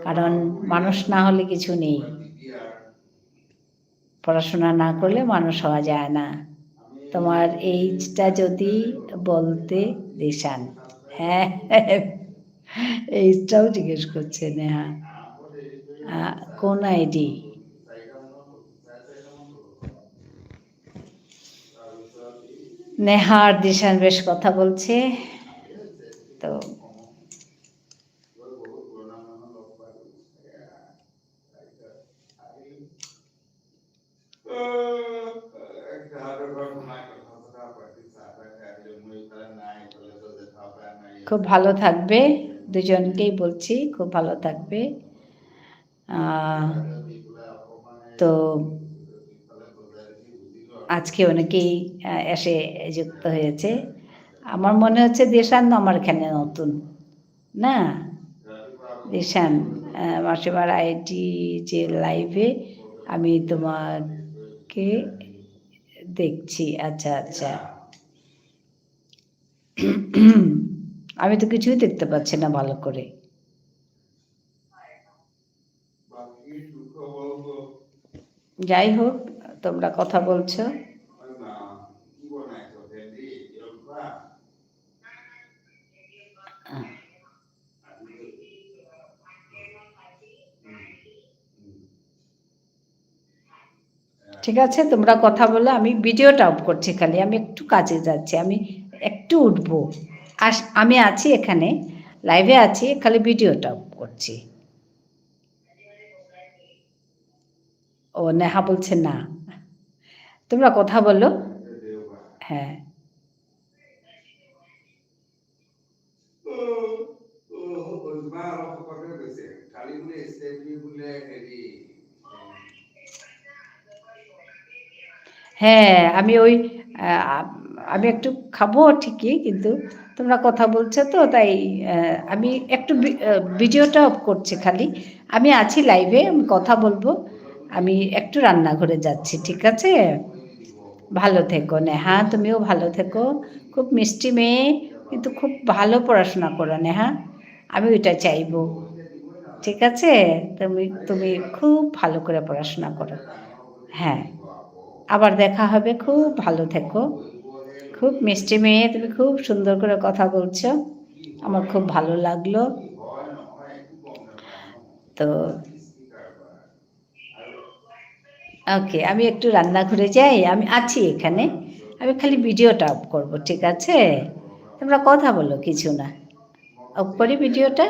কারণ মানুষ না হলে কিছু নেই, পড়াশোনা না করলে মানুষ হওয়া যায় না। তোমার এইজটা যদি বলতে দিশান। হ্যাঁ, এইজটাও জিজ্ঞেস করছে নেহা, কোন আইডি? নেহা আর দিশান বেশ কথা বলছে, তো খুব ভালো থাকবে, দুজনকেই বলছি খুব ভালো থাকবে। তো আজকে অনেকেই এসে যুক্ত হয়েছে, আমার মনে হচ্ছে দেশান আমার এখানে নতুন না। দেশান, মাসিমার আইডি যে লাইভে আমি তোমাকে দেখছি। আচ্ছা আচ্ছা, আমি তো কিছুই দেখতে পাচ্ছি না ভালো করে। যাই হোক, তোমরা কথা বলছো। ঠিক আছে, তোমরা কথা বলো, আমি ভিডিওটা অফ করছি, খালি আমি একটু কাজে যাচ্ছি, আমি একটু উঠবো, আমি আছি এখানে লাইভে আছি, খালি ভিডিওটা অফ করছি। ও নেহা বলছে না, তোমরা কথা বলো। হ্যাঁ, হ্যাঁ, আমি ওই আমি একটু খাবো ঠিকই, কিন্তু তোমরা কথা বলছো তো, তাই আমি একটু ভিডিওটা অফ করছি খালি, আমি আছি লাইভে, আমি কথা বলবো, আমি একটু রান্নাঘরে যাচ্ছি, ঠিক আছে। ভালো থেকো নেহা, তুমিও ভালো থেকো, খুব মিষ্টি মেয়ে, কিন্তু খুব ভালো পড়াশোনা করো নেহা, আমি ওইটা চাইবো, ঠিক আছে। তুমি তুমি খুব ভালো করে পড়াশোনা করো। হ্যাঁ, আবার দেখা হবে, খুব ভালো থেকো, খুব মিষ্টি মেয়ে, তুমি খুব সুন্দর করে কথা বলছো, আমার খুব ভালো লাগলো। তো ওকে, আমি একটু রান্নাঘরে যাই, আমি আছি এখানে, আমি খালি ভিডিওটা অফ করবো, ঠিক আছে? তোমরা কথা বলো, কিছু না, অফ করি ভিডিওটা।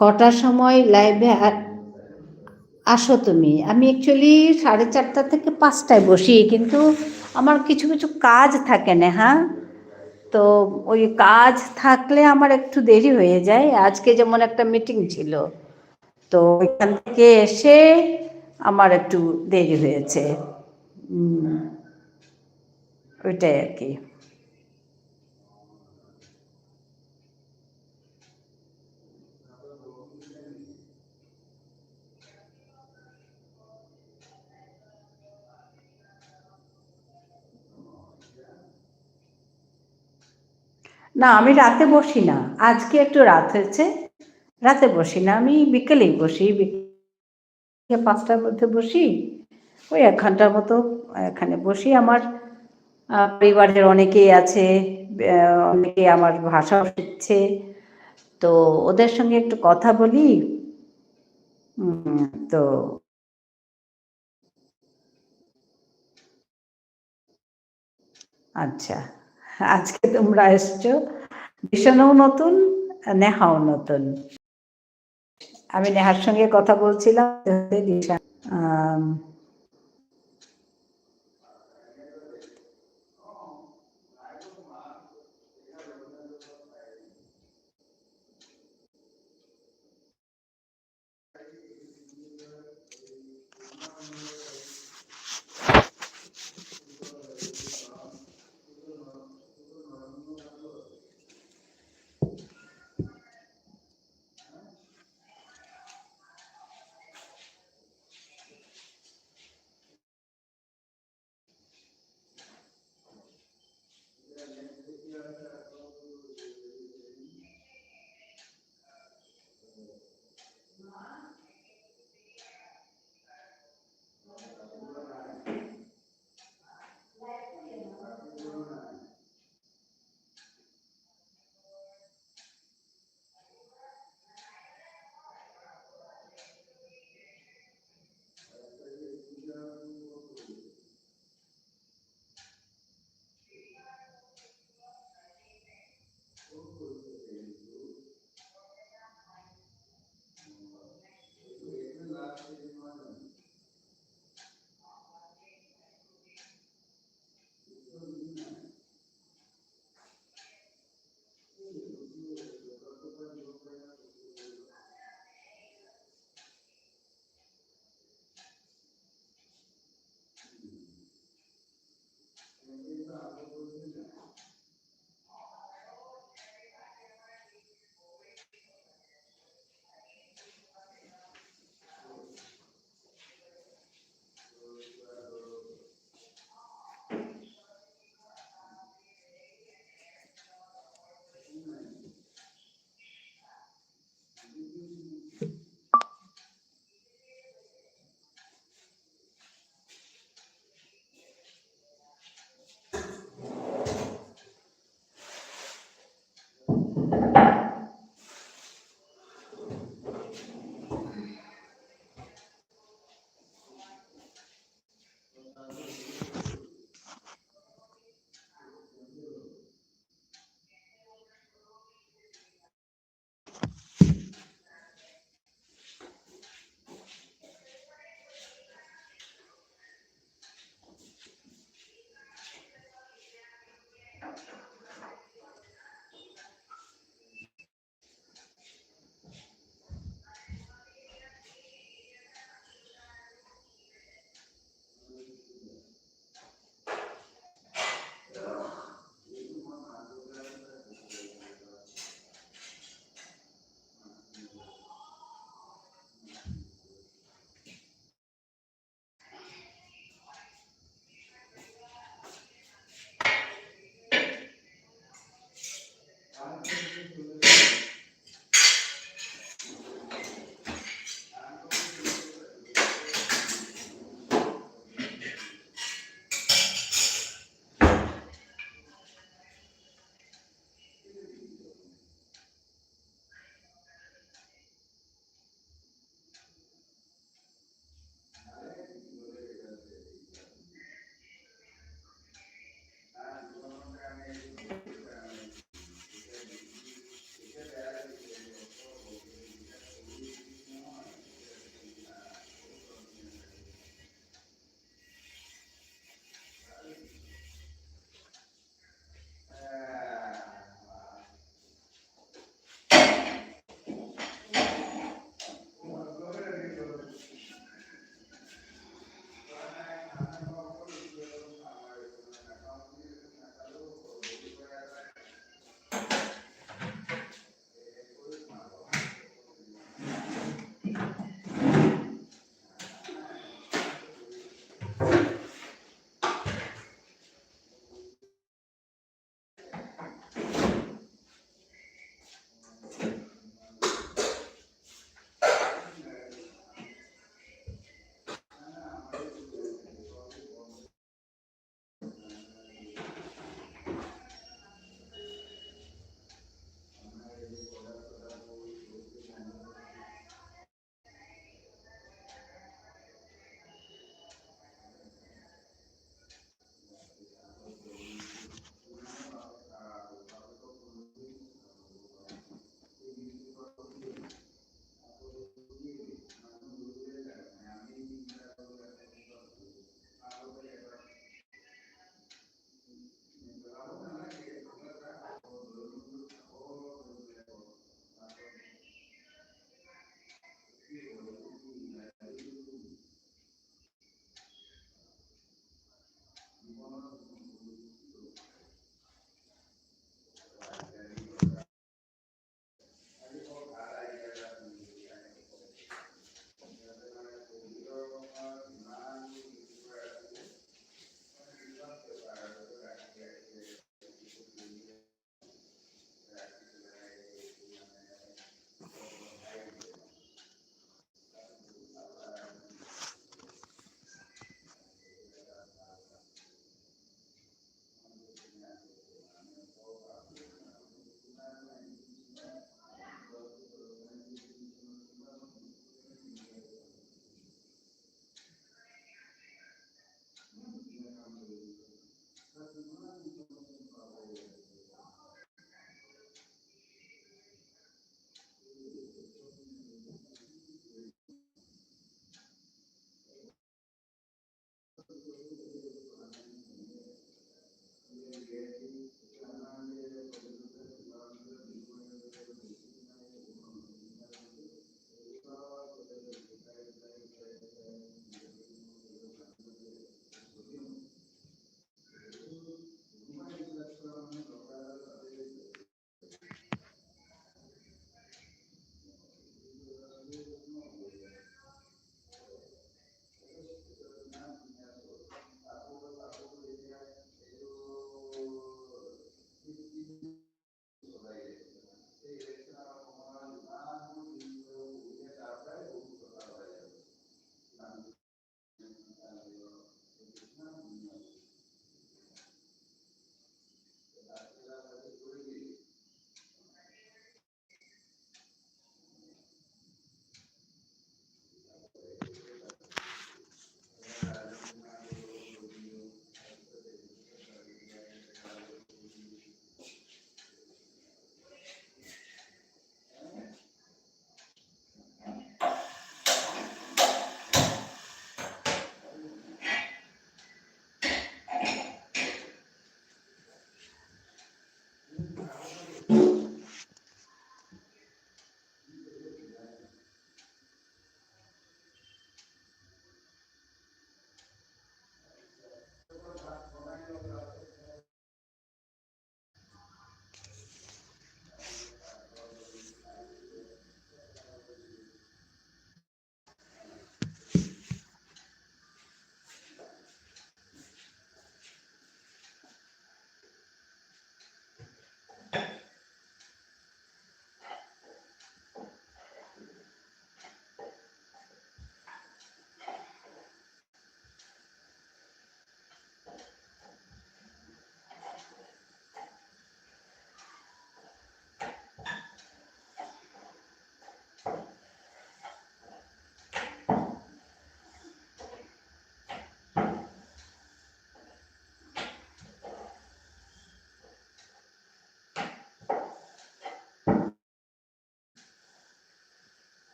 কটার সময় লাইভে আসো তুমি? আমি অ্যাকচুয়ালি 4:30 থেকে 5টায় বসি, কিন্তু আমার কিছু কিছু কাজ থাকে না, হ্যাঁ, তো ওই কাজ থাকলে আমার একটু দেরি হয়ে যায়। আজকে যেমন একটা মিটিং ছিল, তো ওইখান থেকে এসে আমার একটু দেরি হয়েছে, ওইটাই আর কি। না, আমি রাতে বসি না, আজকে একটু রাত হয়েছে, রাতে বসি না, আমি বিকেলেই বসি, বিকেলে 5টার মধ্যে বসি, ওই 1 ঘন্টার মতো এখানে বসি। আমার পরিবারের অনেকেই আছে, অনেকে আমার ভাষাও শিখছে, তো ওদের সঙ্গে একটু কথা বলি। তো আচ্ছা, আজকে তোমরা এসছো, ভীষণও নতুন, নেহাও নতুন। আমি নেহার সঙ্গে কথা বলছিলাম, আম,